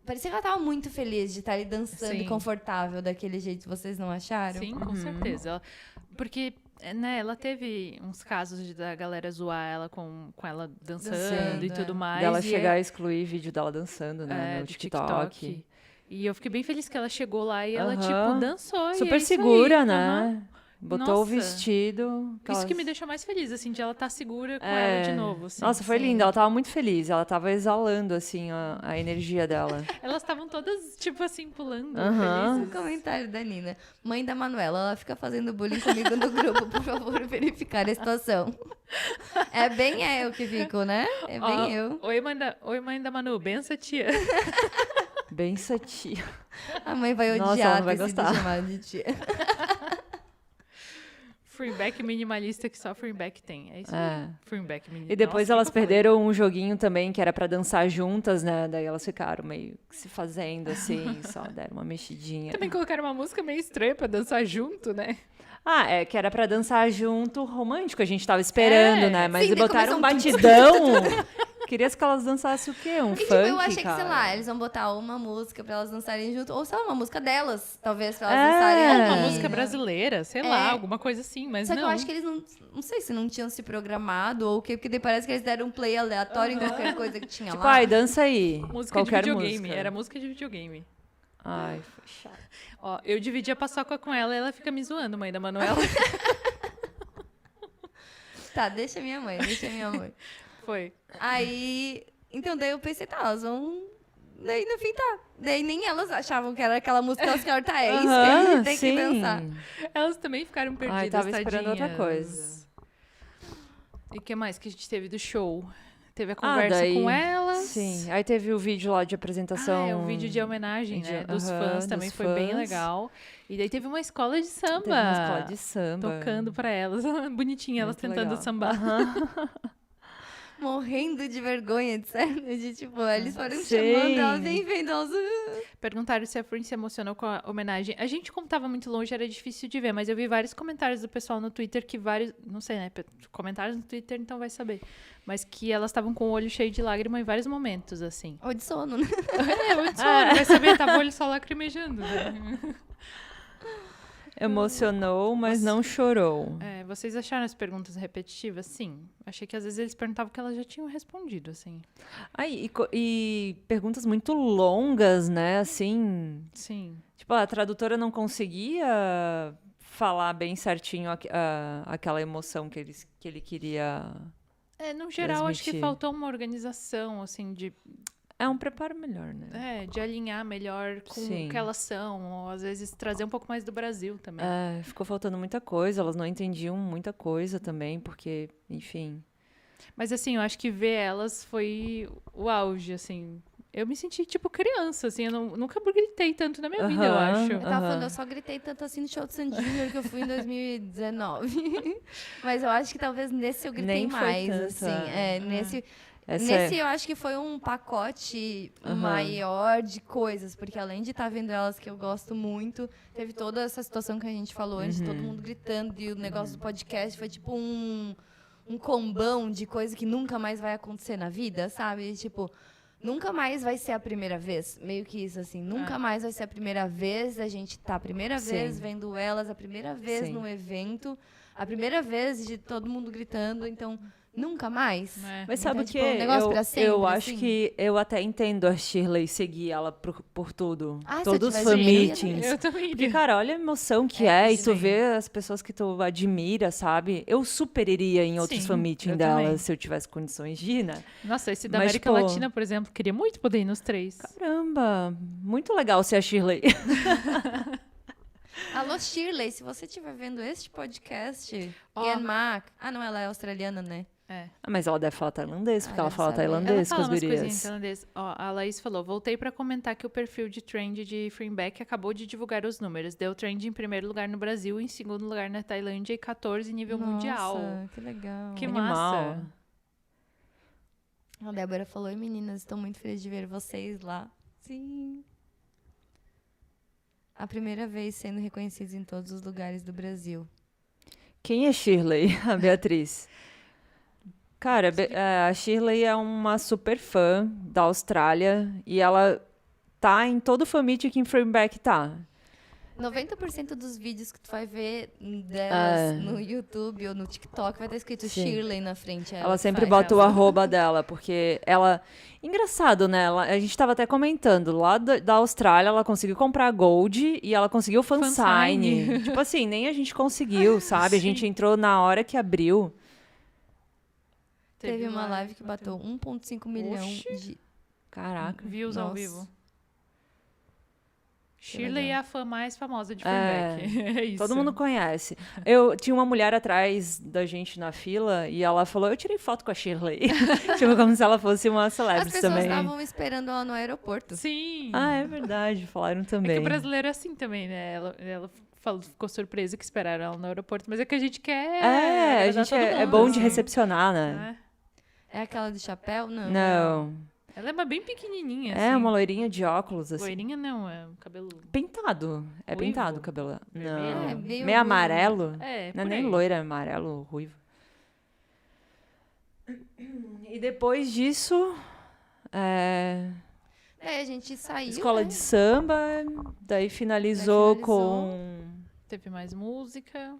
Parecia que ela tava muito feliz de estar ali dançando e confortável daquele jeito, vocês não acharam? Sim, com certeza. Porque, né, ela teve uns casos da galera zoar ela com ela dançando e tudo mais. Dela chegar a excluir vídeo dela dançando, né, no TikTok. E eu fiquei bem feliz que ela chegou lá e ela, tipo, dançou. Super segura, né? Botou o vestido. Isso que me deixou mais feliz, assim, de ela estar segura com ela de novo. Assim. Nossa, foi linda. Ela tava muito feliz. Ela tava exalando, assim, a energia dela. Elas estavam todas, tipo assim, pulando, felizes. Um comentário da Nina. Mãe da Manuela, ela fica fazendo bullying comigo no grupo. Por favor, verificar a situação. É bem eu que fico, né? É bem eu. Oi, mãe da Manu. Benção, tia. Benção, tia. A mãe vai odiar ter sido chamada de tia. Freeback minimalista que só Freeback tem. É isso aí. Freeback minimalista. E depois elas perderam um joguinho também que era pra dançar juntas, né? Daí elas ficaram meio se fazendo assim, só deram uma mexidinha. Também colocaram uma música meio estranha pra dançar junto, né? Que era pra dançar junto romântico, a gente tava esperando, né? Mas sim, botaram um batidão. Queria que elas dançassem o quê? Um funk, eu achei que, sei lá, eles vão botar uma música pra elas dançarem junto. Ou, sei lá, uma música delas, talvez, pra elas dançarem. Uma música brasileira, sei lá, alguma coisa assim, mas Só não. que eu acho que eles não sei se não tinham se programado ou o quê, porque daí parece que eles deram um play aleatório em qualquer coisa que tinha lá. Tipo, dança aí. Música qualquer de videogame, música. Era música de videogame. Ai, foi chato. Ó, eu dividi a paçoca com ela e ela fica me zoando, mãe da Manuela. Tá, deixa minha mãe. Foi. Aí, então daí eu pensei, elas vão... Daí no fim Daí nem elas achavam que era aquela música, elas ficaram, é isso que a gente tem que dançar. Elas também ficaram perdidas, tava esperando outra coisa. E o que mais que a gente teve do show? Teve a conversa com elas. Sim, aí teve o vídeo lá de apresentação. O vídeo de homenagem, né? Dos fãs também foi bem legal. E daí teve uma escola de samba. Teve uma escola de samba. Tocando pra elas. Bonitinha, elas tentando sambar. Morrendo de vergonha, de tipo, eles foram chamando, elas nem vendo, elas... Perguntaram se a Frim se emocionou com a homenagem. A gente, como tava muito longe, era difícil de ver, mas eu vi vários comentários do pessoal no Twitter não sei, né? Comentários no Twitter, então vai saber. Mas que elas estavam com o olho cheio de lágrima em vários momentos, assim. Ou de sono, né? Ou de sono, vai saber, tava o olho só lacrimejando, né? Emocionou, mas não chorou. Vocês acharam as perguntas repetitivas? Sim. Achei que às vezes eles perguntavam que elas já tinham respondido, assim. E perguntas muito longas, né? Assim. Sim. Tipo, a tradutora não conseguia falar bem certinho aquela emoção que ele queria. No geral, acho que faltou uma organização, assim, de... um preparo melhor, né? De alinhar melhor com o que elas são. Ou, às vezes, trazer um pouco mais do Brasil também. Ficou faltando muita coisa. Elas não entendiam muita coisa também, porque, enfim... Mas, assim, eu acho que ver elas foi o auge, assim. Eu me senti, tipo, criança, assim. Eu nunca gritei tanto na minha vida, eu acho. Eu tava falando, eu só gritei tanto assim no show do Sandy Junior que eu fui em 2019. Mas eu acho que talvez nesse eu gritei mais, tanto, assim. Nesse eu acho que foi um pacote maior de coisas, porque além de estar vendo elas que eu gosto muito, teve toda essa situação que a gente falou antes, todo mundo gritando, e o negócio do podcast foi tipo um combão de coisa que nunca mais vai acontecer na vida, sabe? Tipo, nunca mais vai ser a primeira vez. Meio que isso, assim. Nunca mais vai ser a primeira vez. A gente tá a primeira vez vendo elas, a primeira vez no evento, a primeira vez de todo mundo gritando. Então, nunca mais. Mas sabe o tipo, que? um negócio pra sempre, Eu acho assim. que eu até entendo a Shirley seguir ela por tudo. Ah, se eu Todos os tivesse dinheiro, eu ia fan-meetings. Eu também Porque, iria. cara, olha a emoção que e tu sim. vê as pessoas que tu admira, sabe? Eu super iria em outros Sim, fan-meetings eu dela também. se eu tivesse condições de ir, né? Nossa, esse da Mas, América pô, Latina, por exemplo, queria muito poder ir nos 3. Caramba, muito legal ser a Shirley. Alô, Shirley, se você estiver vendo este podcast, Ó. Ian Mac... Ah, não, ela é australiana, né? Mas ela deve falar tailandês, porque ela deve fala saber. Ela tailandês com fala as umas coisinhas em gurias. tailandês. Ó, a Laís falou, voltei pra comentar que o perfil de trend de Freeback acabou de divulgar os números. Deu trend em primeiro lugar no Brasil, em segundo lugar na Tailândia e 14 nível mundial. Nossa, que legal. Que Animal. massa. A Débora falou, e meninas, estou muito feliz de ver vocês lá. Sim. A primeira vez sendo reconhecidos em todos os lugares do Brasil. Quem é Shirley? A Beatriz. Cara, a Shirley é uma super fã da Austrália e ela tá em todo o fan-meet que em Frameback tá. 90% dos vídeos que tu vai ver delas no YouTube ou no TikTok vai estar escrito Sim. Shirley na frente. Ela que sempre faz. bota o arroba dela, porque ela... Engraçado, né? A gente tava até comentando, lá da Austrália ela conseguiu comprar Gold e ela conseguiu fansign. Fansign. Tipo assim, nem a gente conseguiu, sabe? A gente entrou na hora que abriu. Teve uma live que bateu 1,5 milhão de... Caraca. Views ao Nossa. vivo. Shirley legal. é a fã mais famosa de Freeback. É isso. Todo mundo conhece. Eu tinha uma mulher atrás da gente na fila e ela falou, eu tirei foto com a Shirley. Tipo, como se ela fosse uma As celebrity pessoas também. estavam esperando ela no aeroporto. Sim. Ah, é verdade. Falaram É também. que o brasileiro é assim também, né? Ela ficou surpresa que esperaram ela no aeroporto, mas é que a gente quer. A agradar gente todo é mundo, bom de assim, recepcionar, né? né? É aquela do chapéu? Não. Não. Ela é bem pequenininha, É assim. uma loirinha de óculos, assim. Loirinha não, é um cabelo... Pintado. É Ruivo? pintado o cabelo. Vermelho? Não. É, meio meio amarelo. É, Não é por nem aí. loira, é amarelo, ruivo. E depois disso, A gente saiu, escola né? de samba, daí finalizou Daí finalizou. com Teve mais música.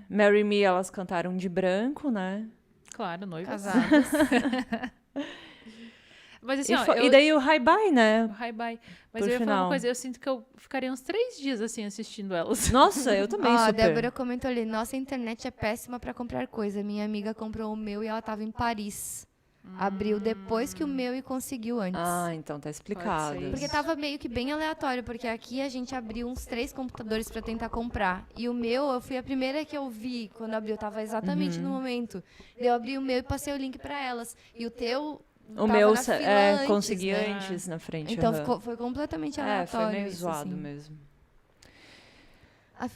Marry Me, elas cantaram de branco, né? Claro, noivas. Casadas. Mas assim, E, ó, e daí o High Bye, né? Hi, bye. Mas Por eu ia falar final. uma coisa, eu sinto que eu ficaria uns 3 dias assim assistindo elas. Nossa, eu também Ó, a super. Débora comentou ali, nossa internet é péssima pra comprar coisa. Minha amiga comprou o meu e ela tava em Paris. Abriu depois que o meu e conseguiu antes. Ah, então tá explicado. Pode ser Porque tava meio que bem aleatório, porque aqui a gente abriu uns 3 computadores pra tentar comprar. E o meu, eu fui a primeira que eu vi quando abriu, tava exatamente no momento. Eu abri o meu e passei o link pra elas. E o teu O tava meu na fila antes, consegui né? antes na frente. Então aham. foi completamente foi aleatório. meio isso, zoado assim. mesmo.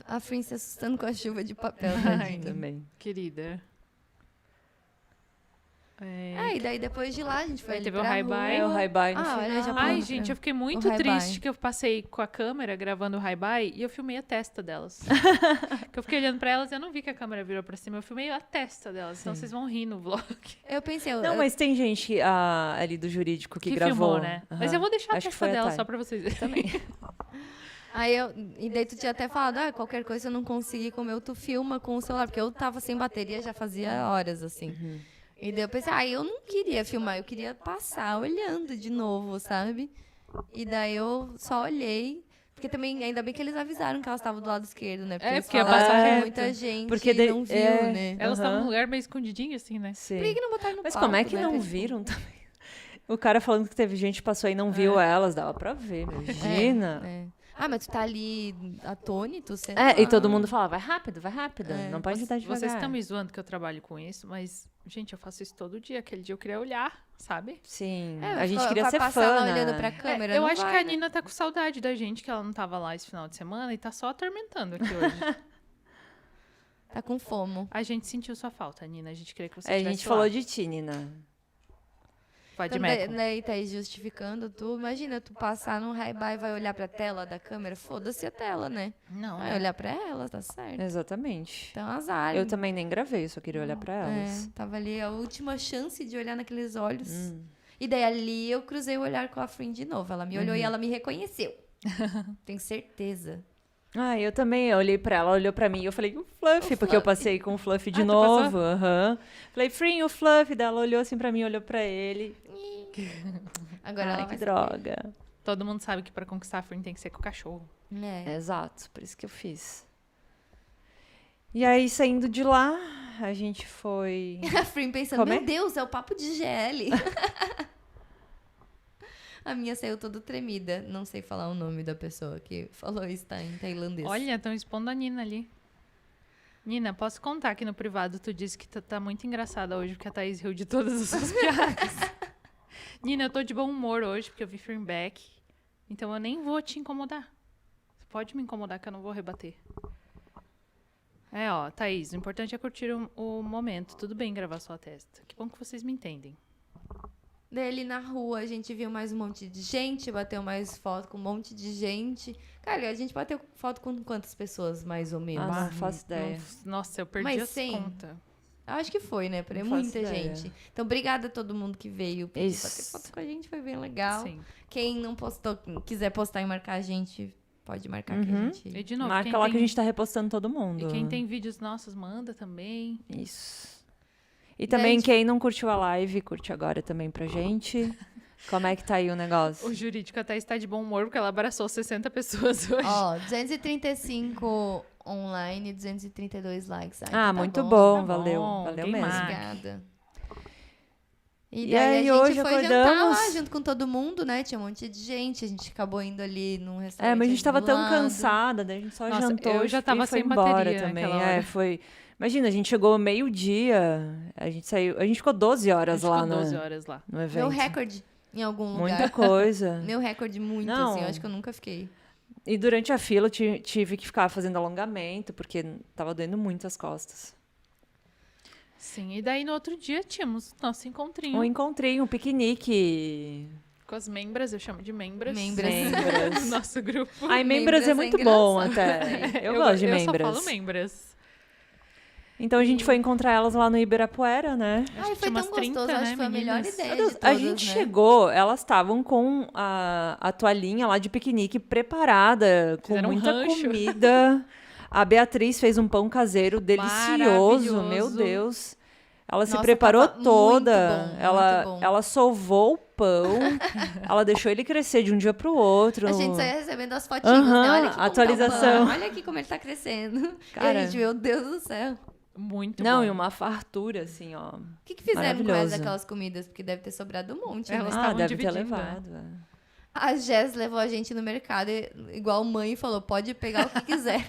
A Frin se assustando com a chuva de papel, Ai, tadinha. Também. Querida. E daí depois de lá a gente foi Aí ali teve o pra High rua. Bye. É o High Bye no Ah, final. olha, já Ai, pulamos gente, pra- eu fiquei muito High triste Bye. que eu passei com a câmera gravando o High Bye e eu filmei a testa delas. Que eu fiquei olhando pra elas e eu não vi que a câmera virou pra cima, eu filmei a testa delas. Então vocês vão rir no vlog. Eu pensei, Não, mas tem gente ali do jurídico que gravou. filmou, né? Aham. Mas eu vou deixar a Acho que testa foi a dela Thay. só pra vocês verem. Também. E daí tu tinha até falado, qualquer coisa eu não consegui com o meu, tu filma com o celular, porque eu tava sem bateria já fazia horas, assim. Uhum. E daí eu pensei, eu não queria filmar, eu queria passar olhando de novo, sabe? E daí eu só olhei, porque também, ainda bem que eles avisaram que elas estavam do lado esquerdo, né? Porque eles porque ia falaram passar que reto. muita gente Porque não viu, né? Elas estavam Aham. num lugar meio escondidinho, assim, né? Sim. Por que não botaram no Mas palco, como é que né? não Pra, tipo, viram também? O cara falando que teve gente que passou aí e não viu elas, dava pra ver, imagina. Mas tu tá ali atônito, sei E lá. todo mundo fala, vai rápido, não pode andar devagar. Vocês estão me zoando que eu trabalho com isso, mas, gente, eu faço isso todo dia. Aquele dia eu queria olhar, sabe? Sim, É, a gente vai queria ser passar fã, lá né? olhando pra câmera, eu não acho vai, que a né? Nina tá com saudade da gente, que ela não tava lá esse final de semana e tá só atormentando aqui hoje. Tá com fomo. A gente sentiu sua falta, Nina. A gente queria que você A tivesse gente lá. falou de ti, Nina. Vadimeco. Daí tá aí justificando tu. Imagina, tu passar num hi-bye e vai olhar pra tela da câmera. Foda-se a tela, né? Não, Vai olhar pra ela, tá certo. Exatamente. Então, azar. Eu também nem gravei, só queria olhar pra elas. Tava ali a última chance de olhar naqueles olhos. E daí ali eu cruzei o olhar com a Frin de novo. Ela me olhou e ela me reconheceu. Tenho certeza. Eu também, eu olhei pra ela, olhou pra mim e eu falei, o Fluffy, porque eu passei com o Fluffy de novo. Falei, Frin, o Fluffy, daí ela olhou assim pra mim, olhou pra ele. Agora ela que vai droga. Todo mundo sabe que pra conquistar a Frin tem que ser com o cachorro. Exato, por isso que eu fiz. E aí, saindo de lá, a gente foi... A Frin pensando, meu Deus, é o papo de GL. A minha saiu toda tremida. Não sei falar o nome da pessoa que falou isso, tá em tailandês. Olha, estão expondo a Nina ali. Nina, posso contar aqui no privado, tu disse que tá muito engraçada hoje, porque a Thaís riu de todas as suas piadas. Nina, eu tô de bom humor hoje, porque eu vi Frinback. Então eu nem vou te incomodar. Você pode me incomodar que eu não vou rebater. Thaís, o importante é curtir o momento. Tudo bem gravar sua testa. Que bom que vocês me entendem. Daí ali na rua a gente viu mais um monte de gente, bateu mais foto com um monte de gente. Cara, a gente bateu foto com quantas pessoas, mais ou menos? Não faço ideia. Nossa, eu perdi as contas. Eu acho que foi, né? Por aí muita gente. Então, obrigada a todo mundo que veio. Bater foto com a gente foi bem legal. Sim. Quem não postou, quiser postar e marcar a gente, pode marcar que a gente... E de novo, marca lá que a gente tá repostando todo mundo. E quem tem vídeos nossos, manda também. Isso. E também quem não curtiu a live, curte agora também pra gente. Como é que tá aí o negócio? O jurídico até está de bom humor, porque ela abraçou 60 pessoas hoje. 235 online, 232 likes. Muito bom, tá valeu. Bom. Valeu Quem mesmo. Obrigada. E E daí aí, a gente hoje foi acordamos... jantar lá junto com todo mundo, né? Tinha um monte de gente, a gente acabou indo ali num restaurante. Mas a gente tava do tão lado. cansada, daí a gente só jantou. Eu já tava e foi sem embora bateria também. naquela hora. Foi... Imagina, a gente chegou meio-dia, a gente saiu... A gente ficou 12 horas lá, ficou 12 horas lá. No evento. Meu recorde em algum lugar. Muita coisa. Meu recorde muito, Não. assim. Eu acho que eu nunca fiquei. E durante a fila eu tive que ficar fazendo alongamento, porque tava doendo muito as costas. Sim, e daí no outro dia tínhamos nosso encontrinho. Um piquenique. Com as membras, eu chamo de membras. Membras. Do nosso grupo. Ai, membras é muito bom até. Eu gosto de membras. Eu só falo membras. Então a gente foi encontrar elas lá no Ibirapuera, né? Ai, foi tão gostoso, acho que foi a melhor ideia de todas, a gente chegou, elas estavam com a toalhinha lá de piquenique preparada, com muita comida. A Beatriz fez um pão caseiro delicioso, meu Deus. Ela se preparou toda. Muito bom. Ela sovou o pão. Ela deixou ele crescer de um dia pro outro. A gente saía recebendo as fotinhas, né? Olha aqui atualização. Olha aqui como ele tá crescendo. Cara, e a gente, meu Deus do céu. Muito Não, bom. e uma fartura, assim, ó. O que fizeram com aquelas comidas? Porque deve ter sobrado um monte, Elas né? deve dividindo, ter levado. né? A Jess levou a gente no mercado, igual mãe, falou, pode pegar o que quiser.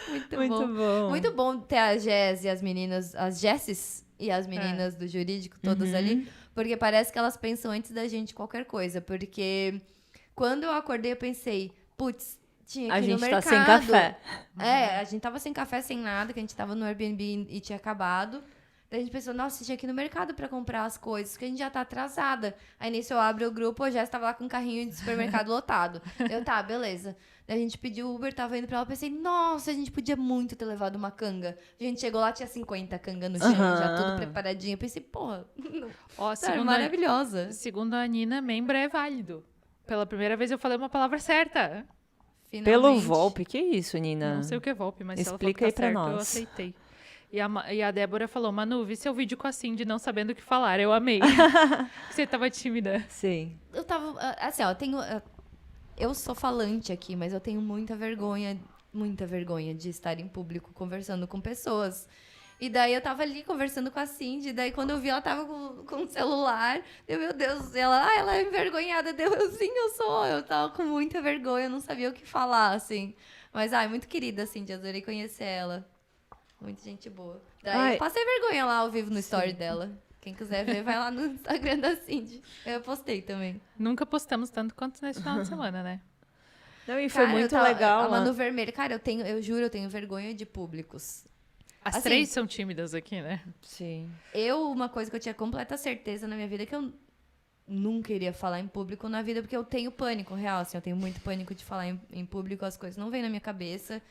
Muito bom. Muito bom ter a Jess e as meninas, as Jesses e as meninas do jurídico, todas ali. Porque parece que elas pensam antes da gente qualquer coisa. Porque quando eu acordei, eu pensei, putz, tinha que ir no mercado. A gente tá sem café. A gente tava sem café, sem nada, que a gente tava no Airbnb e tinha acabado. Daí a gente pensou, nossa, tinha que ir no mercado pra comprar as coisas, que a gente já tá atrasada. Aí nisso eu abro o grupo, eu já estava lá com um carrinho de supermercado lotado. Tá, beleza. Daí a gente pediu Uber, tava indo pra lá, pensei, nossa, a gente podia muito ter levado uma canga. A gente chegou lá, tinha 50 canga no chão, já tudo preparadinho. Eu pensei, porra, maravilhosa. Segundo a Nina, membro é válido. Pela primeira vez eu falei uma palavra certa. Finalmente. Pelo Volpe, que isso, Nina? Não sei o que é Volpe, mas explica aí pra nós. Eu aceitei. E a Débora falou, Manu, vi seu vídeo com a Cindy não sabendo o que falar. Eu amei. Você tava tímida. Sim. Eu tava, assim, ó, eu sou falante aqui, mas eu tenho muita vergonha de estar em público conversando com pessoas. E daí eu tava ali conversando com a Cindy, daí quando eu vi ela tava com o celular, meu Deus, ela é envergonhada, sim, eu sou, eu tava com muita vergonha, eu não sabia o que falar, assim. Mas, muito querida, Cindy, adorei conhecer ela. Muita gente boa. Daí eu passei vergonha lá ao vivo no story dela. Quem quiser ver, vai lá no Instagram da Cindy. Eu postei também. Nunca postamos tanto quanto nesse final de semana, né? Não, e foi muito legal. A Manu Vermelho. Cara, eu juro, eu tenho vergonha de públicos. As assim, 3 são tímidas aqui, né? Sim. uma coisa que eu tinha completa certeza na minha vida é que eu nunca iria falar em público na vida, porque eu tenho pânico real, assim, eu tenho muito pânico de falar em público, as coisas não vêm na minha cabeça.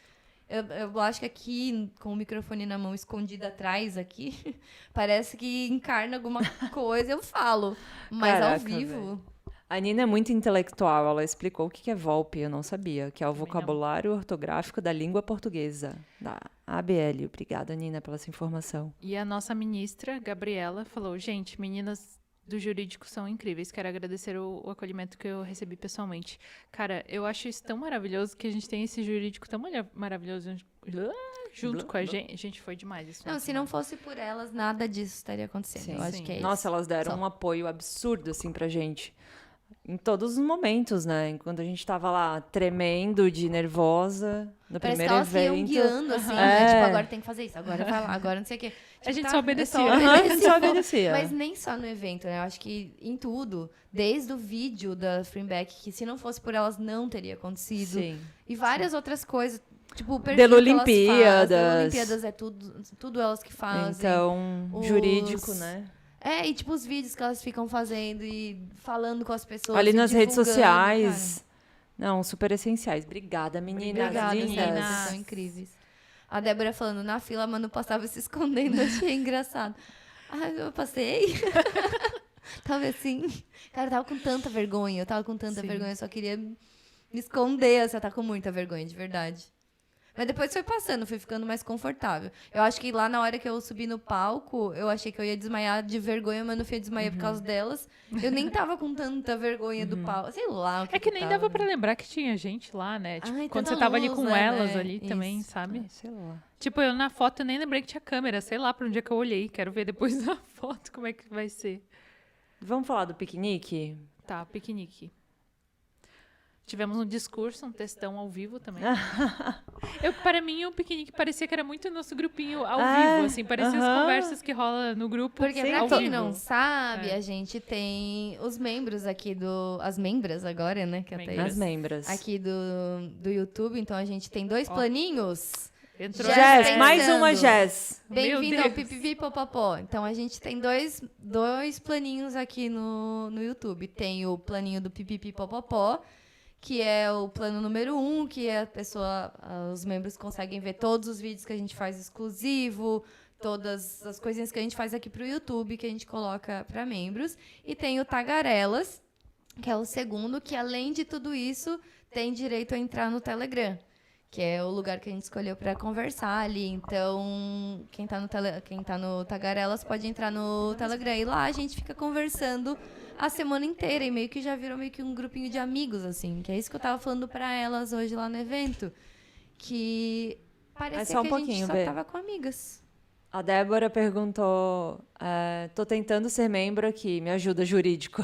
Eu acho que aqui, com o microfone na mão escondido atrás aqui, parece que encarna alguma coisa, eu falo. Mas Caraca, ao vivo... velho. A Nina é muito intelectual, ela explicou o que é VOLP, eu não sabia, que é o Também vocabulário ortográfico da língua portuguesa, da ABL. Obrigada, Nina, pela essa informação. E a nossa ministra, Gabriela, falou, gente, meninas do jurídico são incríveis, quero agradecer o acolhimento que eu recebi pessoalmente. Cara, eu acho isso tão maravilhoso que a gente tem esse jurídico tão maravilhoso junto com a gente. Gente, foi demais isso. Não, se não fosse por elas, nada disso estaria acontecendo. Sim. Eu acho que é isso. Nossa, elas deram Só. um apoio absurdo, assim, pra gente. Em todos os momentos, né? Enquanto a gente tava lá tremendo de nervosa no Parece que primeiro elas iam evento. guiando, assim, É. né? Tipo, agora tem que fazer isso, agora vai lá, agora não sei o quê. Tipo, A gente tá, só obedecia. eu Aham, a gente só obedecia. Mas nem só no evento, né? Eu acho que em tudo, desde o vídeo da Springback, que se não fosse por elas, não teria acontecido. Sim. E várias outras coisas. Tipo, o perfil Delo que elas fazem, Olimpíadas. Delo Olimpíadas é tudo elas que fazem. Então, Os- jurídico, né? E tipo, os vídeos que elas ficam fazendo e falando com as pessoas. Ali e nas redes divulgando, sociais. Não, super essenciais. Obrigada, meninas. Obrigada, lindas. meninas. Vocês são incríveis. A Débora falando, na fila, a Manu passava se escondendo. Achei engraçado. Ah, eu passei. Tava assim. Cara, eu tava com tanta vergonha. Eu tava com tanta Sim. vergonha. Eu só queria me esconder. Você tá com muita vergonha, de verdade. Mas depois foi passando, fui ficando mais confortável. Eu acho que lá na hora que eu subi no palco, eu achei que eu ia desmaiar de vergonha, mas não fui desmaiar por causa delas. Eu nem tava com tanta vergonha do palco. Sei lá o que É que nem tava. dava pra lembrar que tinha gente lá, né? Tipo, Ai, quando tanta você tava ali luz, com né, elas né? ali também, Isso. sabe? Sei lá. Tipo, eu na foto eu nem lembrei que tinha câmera. Sei lá pra onde é que eu olhei. Quero ver depois da foto como é que vai ser. Vamos falar do piquenique? Tá, piquenique. Tivemos um discurso, um textão ao vivo também. Para mim, o piquenique parecia que era muito nosso grupinho ao vivo, assim. Parecia as conversas que rola no grupo. Porque Sim, pra ao quem vivo. não sabe, É. a gente tem os membros aqui do... As membras agora, né? Que até Membras. As membras. aqui do YouTube. Então, a gente tem 2 Ó. planinhos. Entrou Jess, Jess, pensando. mais uma Jess. Bem-vindo Meu ao Deus. Pipipi Popopó. Então, a gente tem dois planinhos aqui no YouTube. Tem o planinho do Pipipi Popopó, que é o plano número 1, que a pessoa, os membros conseguem ver todos os vídeos que a gente faz exclusivo, todas as coisinhas que a gente faz aqui pro YouTube, que a gente coloca para membros. E tem o Tagarelas, que é o segundo, que além de tudo isso, tem direito a entrar no Telegram, que é o lugar que a gente escolheu para conversar ali. Então, quem tá no Tagarelas pode entrar no Telegram. E lá a gente fica conversando a semana inteira. E meio que já virou meio que um grupinho de amigos, assim. Que é isso que eu tava falando para elas hoje lá no evento. Que parecia só um que a gente pouquinho, só Bê. tava com amigas. A Débora perguntou: tô tentando ser membro aqui, me ajuda, jurídico.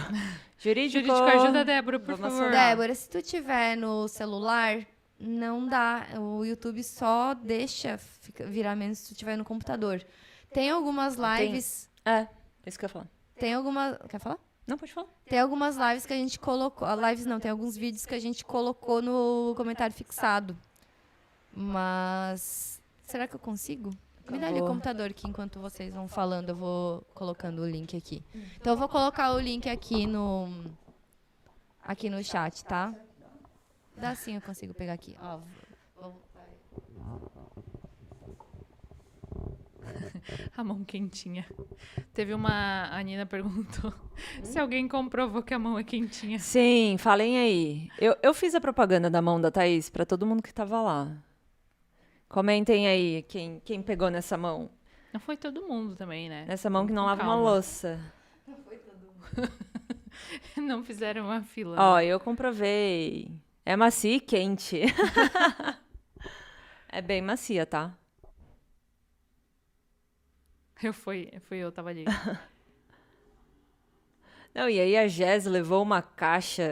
Jurídico, Jurídico, ajuda a Débora, por Vamos favor. acionar. Débora, se tu tiver no celular, não dá. O YouTube só deixa virar menos se tu tiver no computador. Tem algumas lives... É, isso que eu ia falar. Tem algumas... Quer falar? Não, pode falar. Tem algumas lives que a gente colocou... Lives não, tem alguns vídeos que a gente colocou no comentário fixado. Mas... Será que eu consigo? Me dá ali o Acabou. computador aqui enquanto vocês vão falando. Eu vou colocando o link aqui. Então eu vou colocar o link aqui no chat, tá? Dá sim, eu consigo pegar aqui. Ó, A mão quentinha. Teve uma... A Nina perguntou se alguém comprovou que a mão é quentinha. Sim, falem aí. Eu fiz a propaganda da mão da Thaís pra todo mundo que tava lá. Comentem aí quem pegou nessa mão. Não foi todo mundo também, né? Nessa mão que não Com lava uma calma. louça. Não fizeram uma fila. Ó, eu comprovei. É macia e quente. É bem macia, tá? Fui eu, tava ali. Não, e aí a Jess levou uma caixa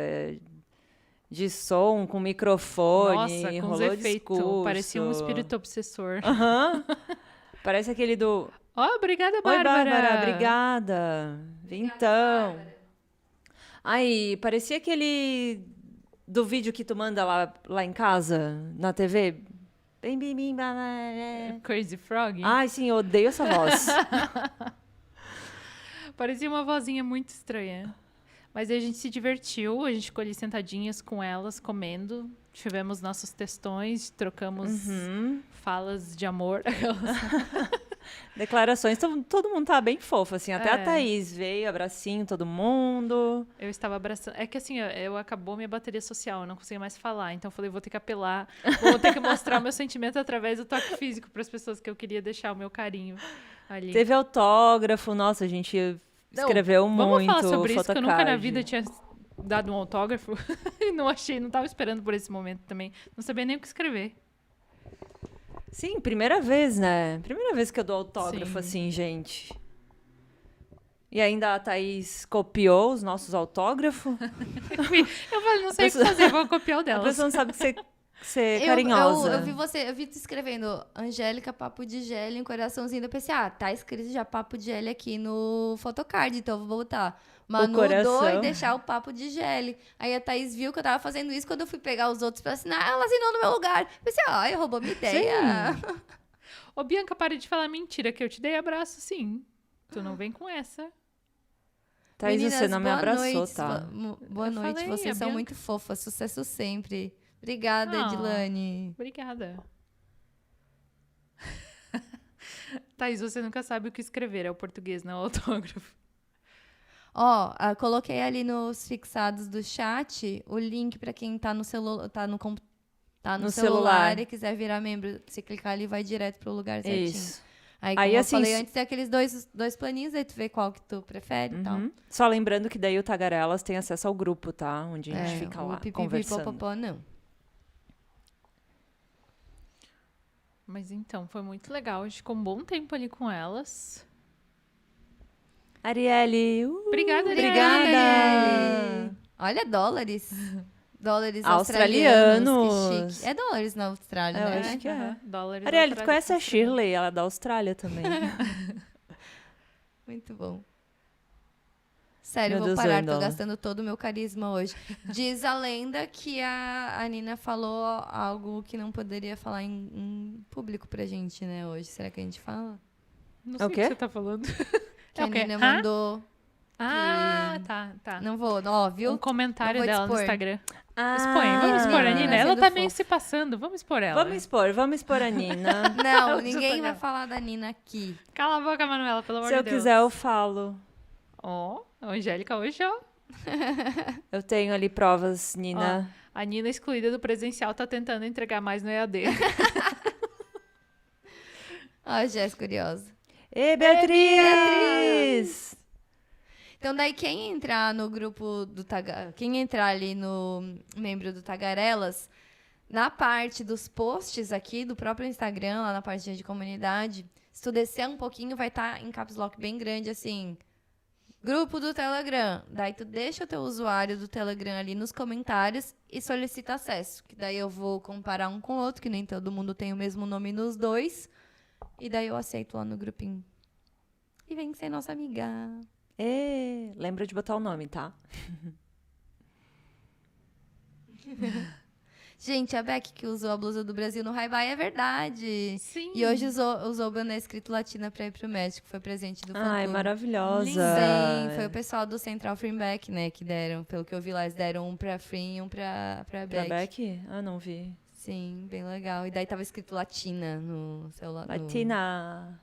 de som com microfone, Nossa, com os rolou efeitos. discurso. Parecia um espírito obsessor. Aham. Parece aquele do... Ó, obrigada, Oi, Bárbara. Bárbara, obrigada. Então. Aí, parecia aquele do vídeo que tu manda lá em casa, na TV. Bim, bim, bim, Crazy Frog. Ai, sim, eu odeio essa voz. Parecia uma vozinha muito estranha. Mas aí a gente se divertiu, a gente ficou ali sentadinhas com elas, comendo. Tivemos nossos textões, trocamos falas de amor. Declarações, todo mundo tava bem fofo, assim. Até a Thaís veio, abracinho, todo mundo. Eu estava abraçando. É que assim, eu acabou minha bateria social, eu não conseguia mais falar. Então eu falei, vou ter que apelar, vou ter que mostrar o meu sentimento através do toque físico para as pessoas que eu queria deixar o meu carinho ali. Teve autógrafo, nossa, a gente escreveu muito. Vamos falar sobre isso, que eu nunca na photocard. vida tinha dado um autógrafo. E não tava esperando por esse momento também. Não sabia nem o que escrever. Sim, primeira vez, né? Primeira vez que eu dou autógrafo, Sim. assim, gente. E ainda a Thaís copiou os nossos autógrafos. Eu falei, não sei o que fazer, vou copiar o A delas. pessoa não sabe ser carinhosa. Eu vi tu escrevendo Angélica Papo de Gel, um coraçãozinho. Eu pensei, tá escrito já Papo de Gel aqui no photocard, então eu vou botar Manu coração. e deixar o Papo de Gel. Aí a Thaís viu que eu tava fazendo isso, quando eu fui pegar os outros pra assinar, ela assinou no meu lugar. Eu pensei, ai, roubou minha ideia. Ô, Bianca, para de falar mentira, que eu te dei abraço, sim. Tu não vem com essa. Thaís, Meninas, você não me boa abraçou, noite, tá? Boa Eu noite, falei, vocês a são Bianca- muito fofas, sucesso sempre. Obrigada, Ah. Edilane. Obrigada. Thaís, você nunca sabe o que escrever, é o português, não é o autógrafo. Ó, coloquei ali nos fixados do chat o link pra quem tá no celular, tá no No celular celular. e quiser virar membro. Se clicar ali, vai direto pro lugar certinho. Isso. Aí, como Aí, eu assim, falei antes, tem aqueles dois planinhos, aí tu vê qual que tu prefere e tal. Só lembrando que daí o Tagarelas tem acesso ao grupo, tá? Onde a gente fica o lá pipipi, conversando. popopó, não. Mas então, foi muito legal. A gente ficou um bom tempo ali com elas. Arielle! Obrigada, Arielle. Obrigada, Arielle. Arielle. Olha, dólares. Dólares Australianos. australianos. Que chique. É dólares na Austrália, Eu né? acho que é. Aham, dólares Arielle, tu australianos. conhece a Shirley? Ela é da Austrália também. Muito bom. Sério, Meu vou Deus, parar, tô Ândola. gastando todo o meu carisma hoje. Diz a lenda que a Nina falou algo que não poderia falar em público pra gente, né, hoje. Será que a gente fala? Não É sei o o quê? que você tá falando. Que É a o quê? Nina Hã? mandou. Tá. Não vou, ó, viu? Um comentário Não vou dela no dispor. Instagram. Ah, Vamos expor a Nina. Ela sendo tá meio fofa. se passando. Vamos expor ela. Vamos expor a Nina. Não, Eu ninguém tô vai ligada. falar da Nina aqui. Cala a boca, Manuela, pelo amor Se de eu Deus. quiser, eu falo. Ó, a Angélica hoje, ó. Eu tenho ali provas, Nina. A Nina, excluída do presencial, tá tentando entregar mais no EAD. Ó, Jéssica curiosa. Ei, Beatriz! Então, daí, quem entrar no grupo do quem entrar ali no membro do Tagarelas, na parte dos posts aqui do próprio Instagram, lá na parte de comunidade, se tu descer um pouquinho, vai estar em caps lock bem grande, assim, grupo do Telegram. Daí tu deixa o teu usuário do Telegram ali nos comentários e solicita acesso. Que daí eu vou comparar um com o outro, que nem todo mundo tem o mesmo nome nos dois. E daí eu aceito lá no grupinho. E vem ser nossa amiga. Ê, lembra de botar o nome, tá? Gente, a Beck que usou a blusa do Brasil no High-Buy é verdade. Sim. E hoje usou o boné escrito Latina pra ir pro México. Foi presente do Ai, fã-clube. maravilhosa. Sim, foi o pessoal do Central Freeback, né, que deram. Pelo que eu vi lá, eles deram um pra Free e um pra Pra Beck. Beck? Ah, não vi. Sim, bem legal. E daí tava escrito Latina no celular. Latina.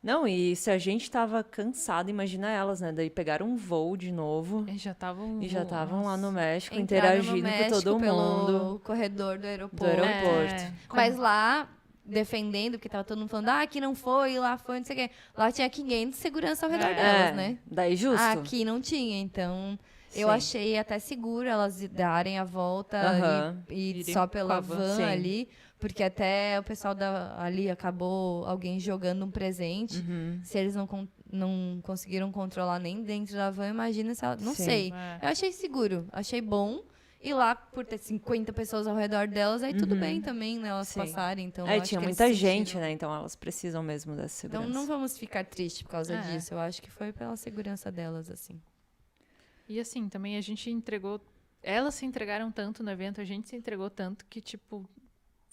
Não, e se a gente tava cansado, imagina elas, né? Daí pegaram um voo de novo E já estavam... e já estavam lá no México, Entraram no interagindo México com todo mundo. pelo corredor do aeroporto. Do aeroporto. Mas lá, defendendo, porque tava todo mundo falando, aqui não foi, lá foi, não sei o quê. Lá tinha 500 de segurança ao redor delas, né? Daí justo. Aqui não tinha, então... Eu Sim. achei até seguro elas darem a volta Aham. e Irem só com pela a van. van Sim. ali, porque até o pessoal ali acabou alguém jogando um presente. Uhum. Se eles não conseguiram controlar nem dentro da van, imagina se ela... Não Sim. sei. É. Eu achei seguro, achei bom. E lá, por ter 50 pessoas ao redor delas, aí tudo bem também, né? Elas Sim. passarem. Então, eu É, acho tinha que eles muita sentiram. gente, né? Então elas precisam mesmo dessa Então segurança. não vamos ficar tristes por causa É. disso. Eu acho que foi pela segurança delas, assim. E assim, também a gente entregou... Elas se entregaram tanto no evento, a gente se entregou tanto que, tipo...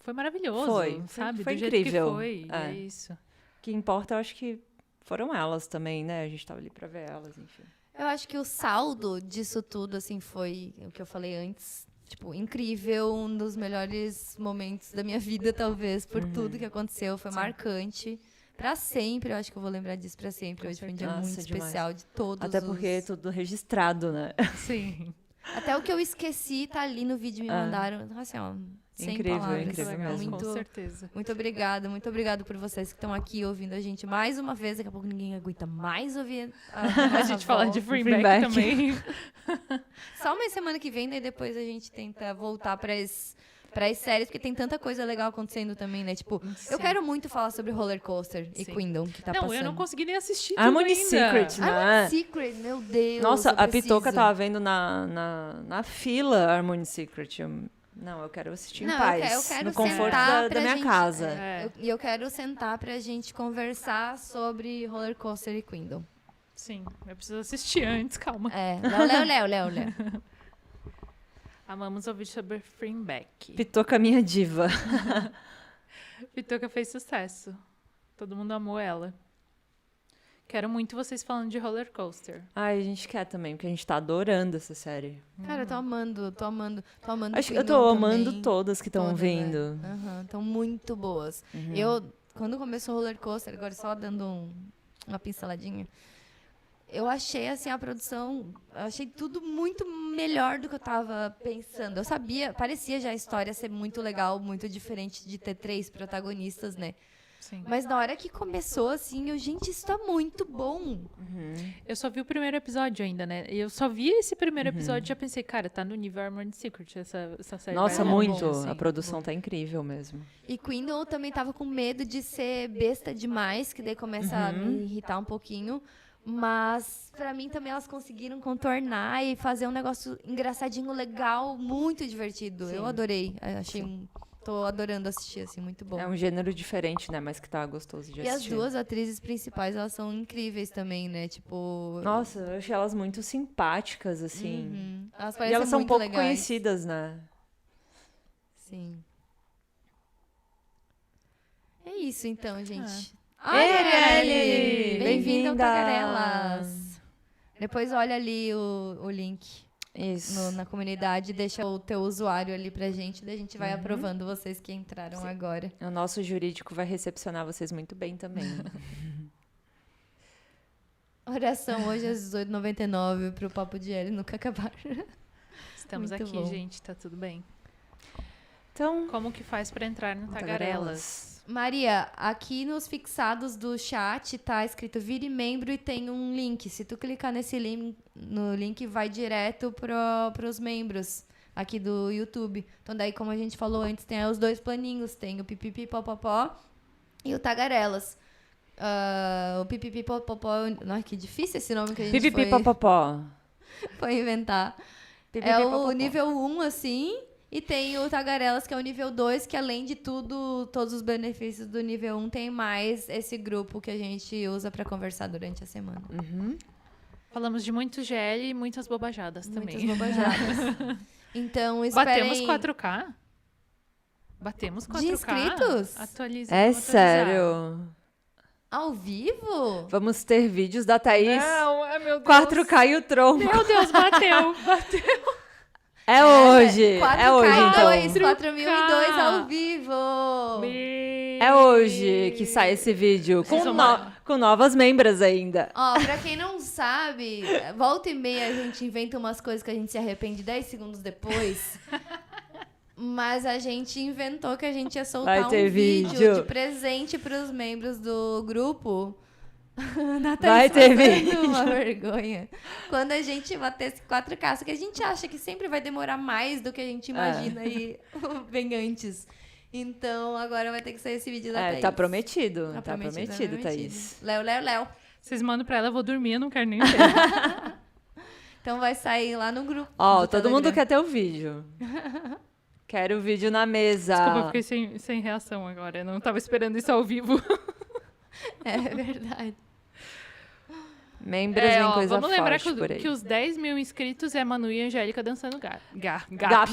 foi maravilhoso, Foi, sabe? foi do incrível. Jeito que foi, é isso. O que importa, eu acho que foram elas também, né? A gente tava ali pra ver elas, enfim. Eu acho que o saldo disso tudo, assim, foi o que eu falei antes. Tipo, incrível, um dos melhores momentos da minha vida, talvez, por tudo que aconteceu. Foi marcante. Pra sempre, eu acho que eu vou lembrar disso pra sempre. Hoje foi um dia Nossa, muito demais. especial de todos Até porque é tudo registrado, né? Sim. Até o que eu esqueci tá ali no vídeo, me mandaram. Assim, ó, sem Incrível, palavras. incrível mesmo. Com certeza. Muito obrigada por vocês que estão aqui ouvindo a gente mais uma vez. Daqui a pouco ninguém aguenta mais ouvir A gente falar de Freeback Freeback. também. Só uma semana que vem, daí depois a gente tenta voltar para as séries, porque tem tanta coisa legal acontecendo também, né? Tipo, eu quero muito falar sobre Roller Coaster e Sim. Queendom, que tá Não, passando. eu não consegui nem assistir tudo Harmony ainda. Secret, né? Harmony Secret, meu Deus. Nossa, eu a Pitoca preciso. tava vendo na fila Harmony Secret. Não, eu quero assistir em Não, paz, eu quero no conforto sentar da pra minha gente- casa. E eu quero sentar pra gente conversar sobre Roller Coaster e Queendom. Sim, eu preciso assistir antes, calma. Léo. Amamos ouvir sobre Freeback. Pitoca minha diva. Pitoca fez sucesso. Todo mundo amou ela. Quero muito vocês falando de Roller Coaster. Ai, a gente quer também, porque a gente tá adorando essa série. Cara, eu tô amando. Acho que eu tô Queendom amando também. todas que estão Todas, vindo. Estão muito boas. Quando começou o Roller Coaster, agora só dando uma pinceladinha, eu achei, assim, a produção, eu achei tudo muito melhor do que eu tava pensando. Eu sabia, parecia já a história ser muito legal, muito diferente de ter 3 protagonistas, né? Sim. Mas na hora que começou, assim, gente, isso tá muito bom. Eu só vi o primeiro episódio ainda, né? E eu só vi esse primeiro episódio e já pensei, cara, tá no nível Harmony Secret essa série. Nossa, vai dar muito. bom, assim. A produção tá incrível mesmo. E Queendom eu também tava com medo de ser besta demais, que daí começa a me irritar um pouquinho. Mas, pra mim, também elas conseguiram contornar e fazer um negócio engraçadinho, legal, muito divertido. Eu adorei. Tô adorando assistir, assim, muito bom. É um gênero diferente, né? Mas que tá gostoso de E as assistir. duas atrizes principais, elas são incríveis também, né? Tipo... Nossa, eu achei elas muito simpáticas, assim. Elas E parecem elas são um muito pouco legais. conhecidas, né? Sim. É isso, então, gente. Ei, Arielle! Arielle! Bem-vinda ao Bem-vinda! Tagarelas! Depois olha ali o link Isso. na comunidade, deixa o teu usuário ali pra gente, daí a gente vai aprovando vocês que entraram agora. O nosso jurídico vai recepcionar vocês muito bem também. Oração hoje às 18h99 pro Papo de L nunca acabar. Estamos Muito aqui, bom. gente, tá tudo bem. Então, Como que faz pra entrar no Tagarelas? Maria, aqui nos fixados do chat tá escrito vire membro e tem um link. Se tu clicar nesse link, no link vai direto pros membros aqui do YouTube. Então daí, como a gente falou antes, tem aí os 2 planinhos. Tem o Pipipi Popopó e o Tagarelas. O Pipipi Popopó... Nossa, que difícil esse nome que a gente pipipi popopó. foi inventar. Pipipi É o popopó. nível 1, assim, e tem o Tagarelas, que é o nível 2, que além de tudo, todos os benefícios do nível 1, tem mais esse grupo que a gente usa pra conversar durante a semana. Falamos de muito GL e muitas bobajadas também. Muitas bobajadas. Então, esperem... Batemos 4K? Batemos 4K? De inscritos? Atualiza. É vamos atualizar. sério. Ao vivo? Vamos ter vídeos da Thaís. Não, meu Deus. 4K e o tronco. Meu Deus, bateu. É hoje. 4K É hoje, e 2, então. 4.002 ao vivo. É hoje que sai esse vídeo. Com novas membras ainda. Ó, pra quem não sabe, volta e meia a gente inventa umas coisas que a gente se arrepende 10 segundos depois. Mas a gente inventou que a gente ia soltar Vai ter um vídeo vídeo. de presente pros membros do grupo. Vai ter vídeo. Uma vergonha. Quando a gente bater esse 4K, só que a gente acha que sempre vai demorar mais do que a gente imagina e vem antes. Então, agora vai ter que sair esse vídeo da Thaís. Tá prometido. Tá prometido, prometido, Thaís. Léo. Vocês mandam pra ela, eu vou dormir, eu não quero nem ver. Então vai sair lá no grupo. Ó, do todo mundo Telegram. quer ter o vídeo. Quero o vídeo na mesa. Desculpa, eu fiquei sem reação agora. Eu não tava esperando isso ao vivo. É verdade. Membros vem coisa vamos lembrar forte por aí. que os 10 mil inscritos é Manu e Angélica dançando gap.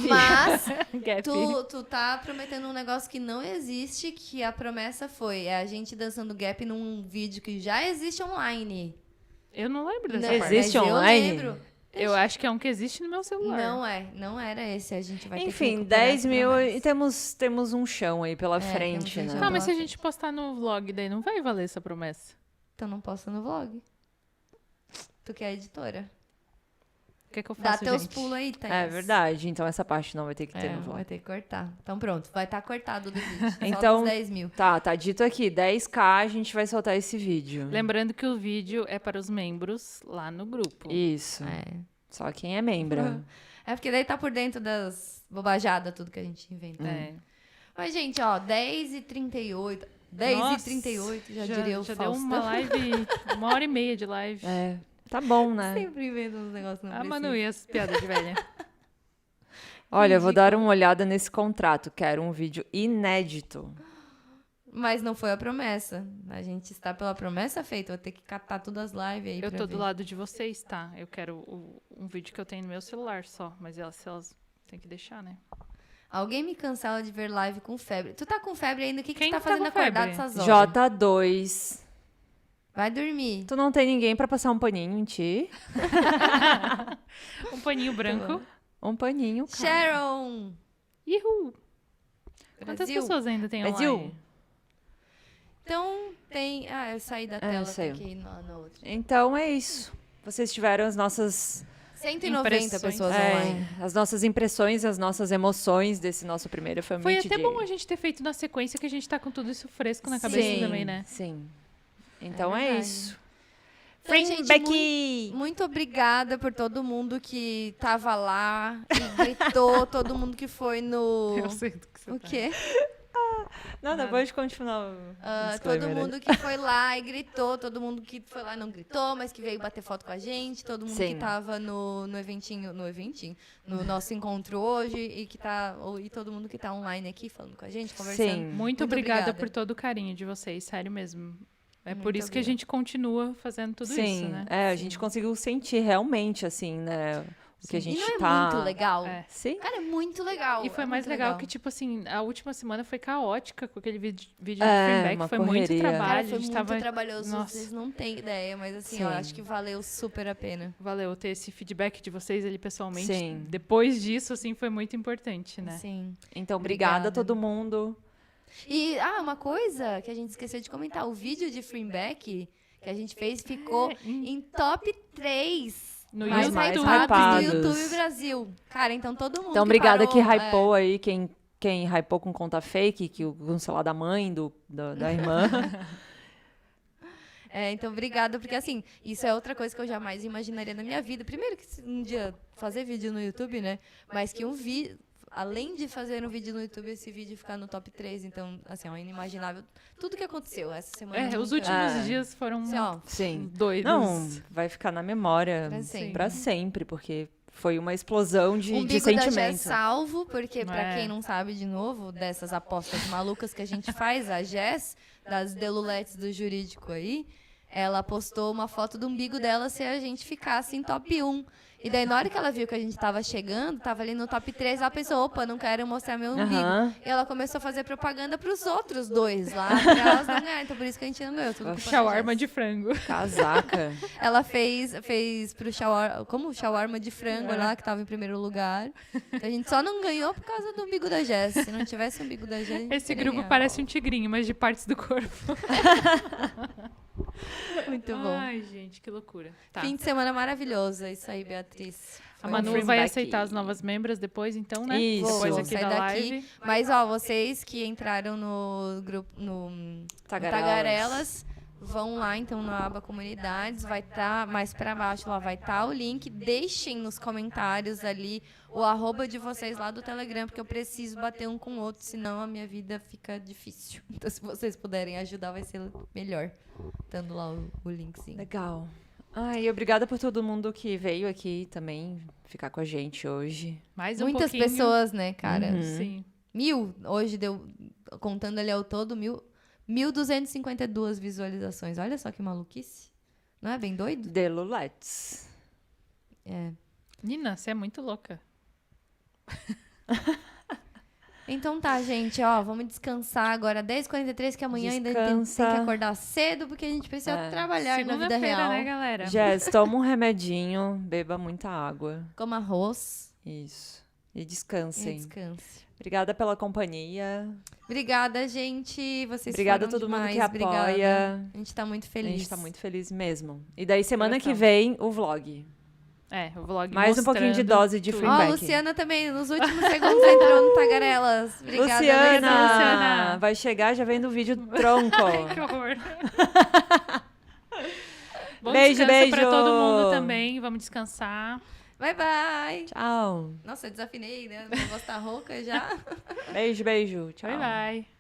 Mas Gap. tu tá prometendo um negócio que não existe, que a promessa foi a gente dançando gap num vídeo que já existe online. Eu não lembro dessa Não, parte. Existe mas online? Eu lembro. Eu acho que é um que existe no meu celular. Não era esse. A gente vai ter que Enfim, recuperar 10 essa mil promessa. e temos um chão aí pela frente, temos um né? chão. Tá, mas se a gente postar no vlog, daí não vai valer essa promessa. Então não posta no vlog. Tu que é editora. O que é que eu Dá faço, teus gente? pulos aí, Thaís. É verdade, então essa parte não vai ter que ter no vlog. Vai ter que cortar. Então pronto, vai estar cortado do vídeo. Só Então- dos 10 mil. Tá dito aqui, 10k a gente vai soltar esse vídeo. Lembrando que o vídeo é para os membros lá no grupo. Isso, só quem é membro. É porque daí tá por dentro das bobajadas, tudo que a gente inventa. É. Mas, gente, ó, 10h38. 10h38, já diria o já Faustão. deu uma live, 1h30 de live. É, tá bom, né? Sempre inventa uns negócios não Manu, e as piadas de velha? Olha, eu vou dar uma olhada nesse contrato. Quero um vídeo inédito. Mas não foi a promessa. A gente está pela promessa feita. Vou ter que catar todas as lives aí Eu pra tô ver. do lado de vocês, tá? Eu quero um vídeo que eu tenho no meu celular só. Mas elas têm que deixar, né? Alguém me cancela de ver live com febre. Tu tá com febre ainda? O que Quem tu tá que tá fazendo com acordado febre? essas horas? J2. Vai dormir. Tu não tem ninguém pra passar um paninho em ti? Um paninho branco. Um paninho, cara. Sharon! Ihu! Quantas Brasil. pessoas ainda tem Brasil. online? Então tem... Ah, eu saí da tela, saiu. tem que ir na outra. Então é isso. Vocês tiveram as nossas 190 Impressões. pessoas online. as nossas impressões, as nossas emoções desse nosso primeiro Foi Family até DJ. bom a gente ter feito na sequência, que a gente tá com tudo isso fresco na cabeça Sim, também, né? Sim. Então é, verdade. isso. Então, gente, Becky! Muito obrigada por todo mundo que tava lá e gritou, todo mundo que foi no... Eu sei do que você O tá. quê? Não, pode continuar. Todo mundo que foi lá e gritou, todo mundo que foi lá não gritou, mas que veio bater foto com a gente, todo mundo Sim. que tava no eventinho, no nosso encontro hoje e todo mundo que tá online aqui falando com a gente, conversando. Sim. Muito obrigada por todo o carinho de vocês, sério mesmo. É por Muito isso que a obrigada. gente continua fazendo tudo Sim, isso, né? a gente conseguiu sentir realmente, assim, né? O que a gente E não é tá... muito legal? É. Sim. Cara, é muito legal. E foi é mais muito legal que, tipo assim, a última semana foi caótica com aquele vídeo de É, feedback. uma Foi muito correria. trabalho. Cara, a foi gente muito tava... trabalhoso, Nossa. vocês não têm ideia, mas assim, Sim. eu acho que valeu super a pena. Valeu ter esse feedback de vocês ali pessoalmente. Sim. Depois disso, assim, foi muito importante, né? Sim. Então, obrigada a Obrigada. todo mundo. E, uma coisa que a gente esqueceu de comentar, o vídeo de Freeback que a gente fez ficou em top 3 No mais YouTube. hypados do Hypados. YouTube Brasil. Cara, então todo mundo Então, que obrigada parou, que hypou aí, quem hypou com conta fake, que o celular da mãe, da irmã. então obrigada, porque assim, isso é outra coisa que eu jamais imaginaria na minha vida. Primeiro que um dia fazer vídeo no YouTube, né? Mas que além de fazer um vídeo no YouTube, esse vídeo ficar no top 3. Então, assim, é inimaginável. Tudo que aconteceu essa semana. Os nunca- últimos dias foram Assim, ó, Sim. doidos. Não, vai ficar na memória Pra sempre. pra sempre, porque foi uma explosão de umbigo da Jess sentimento. salvo, porque pra É. quem não sabe, de novo, dessas apostas malucas que a gente faz, a Jess, das Deluletes do jurídico aí, ela postou uma foto do umbigo dela se a gente ficasse em top 1. E daí, na hora que ela viu que a gente tava chegando, tava ali no top 3, ela pensou, opa, não quero mostrar meu umbigo. Aham. E ela começou a fazer propaganda pros outros dois lá, pra elas não ganharem. Então, por isso que a gente não ganhou. Tudo culpa da Shawarma Jess. de frango. Casaca. Ela fez pro shawarma de frango lá, que tava em primeiro lugar. Então, a gente só não ganhou por causa do umbigo da Jess. Se não tivesse o umbigo da Jess, a gente Esse teria grupo ganhado. parece um tigrinho, mas de partes do corpo. Muito bom. Ai, gente, que loucura. Tá. Fim de semana maravilhoso. É isso aí, Beatriz. A Foi Manu um vai feedback. aceitar as novas membras depois, então, né? Isso. Depois Vou aqui sair da daqui. live. Mas, ó, vocês que entraram no grupo, no Tagarelas, vão lá, então, na aba Comunidades. Vai estar mais pra baixo, lá vai estar o link. Deixem nos comentários ali o @, de vocês lá do Telegram, porque eu preciso bater um com o outro, senão a minha vida fica difícil. Então, se vocês puderem ajudar, vai ser melhor. Dando lá o linkzinho. Legal. Ai, obrigada por todo mundo que veio aqui também ficar com a gente hoje. Mais um Muitas pouquinho. pessoas, né, cara? Sim. 1.000, hoje deu, contando ali ao todo, 1.252 visualizações. Olha só que maluquice. Não é bem doido? The Lulettes. É. Nina, você é muito louca. Então tá, gente, ó, vamos descansar agora 10h43, que amanhã ainda tem que acordar cedo, porque a gente precisa trabalhar na vida real. Né, galera? Jess, toma um remedinho, beba muita água. Coma arroz. Isso. E descansem. Descanse. Obrigada pela companhia. Obrigada, gente. Vocês Obrigada a foram todo demais. mundo que apoia. Obrigada. A gente tá muito A feliz. gente tá muito feliz mesmo. E daí, semana Coração. que vem, o vlog. O vlog Mais um pouquinho de dose de tudo. feedback. Ó, Luciana também, nos últimos segundos, entrou no Tagarelas. Obrigada, Luciana! Vai chegar já vendo o vídeo tronco. Ai, que horror. Bom Beijo, descanso beijo. pra todo mundo também. Vamos descansar. Bye, bye. Tchau. Nossa, eu desafinei, né? Minha voz tá rouca já. Beijo, beijo. Tchau. Bye, bye.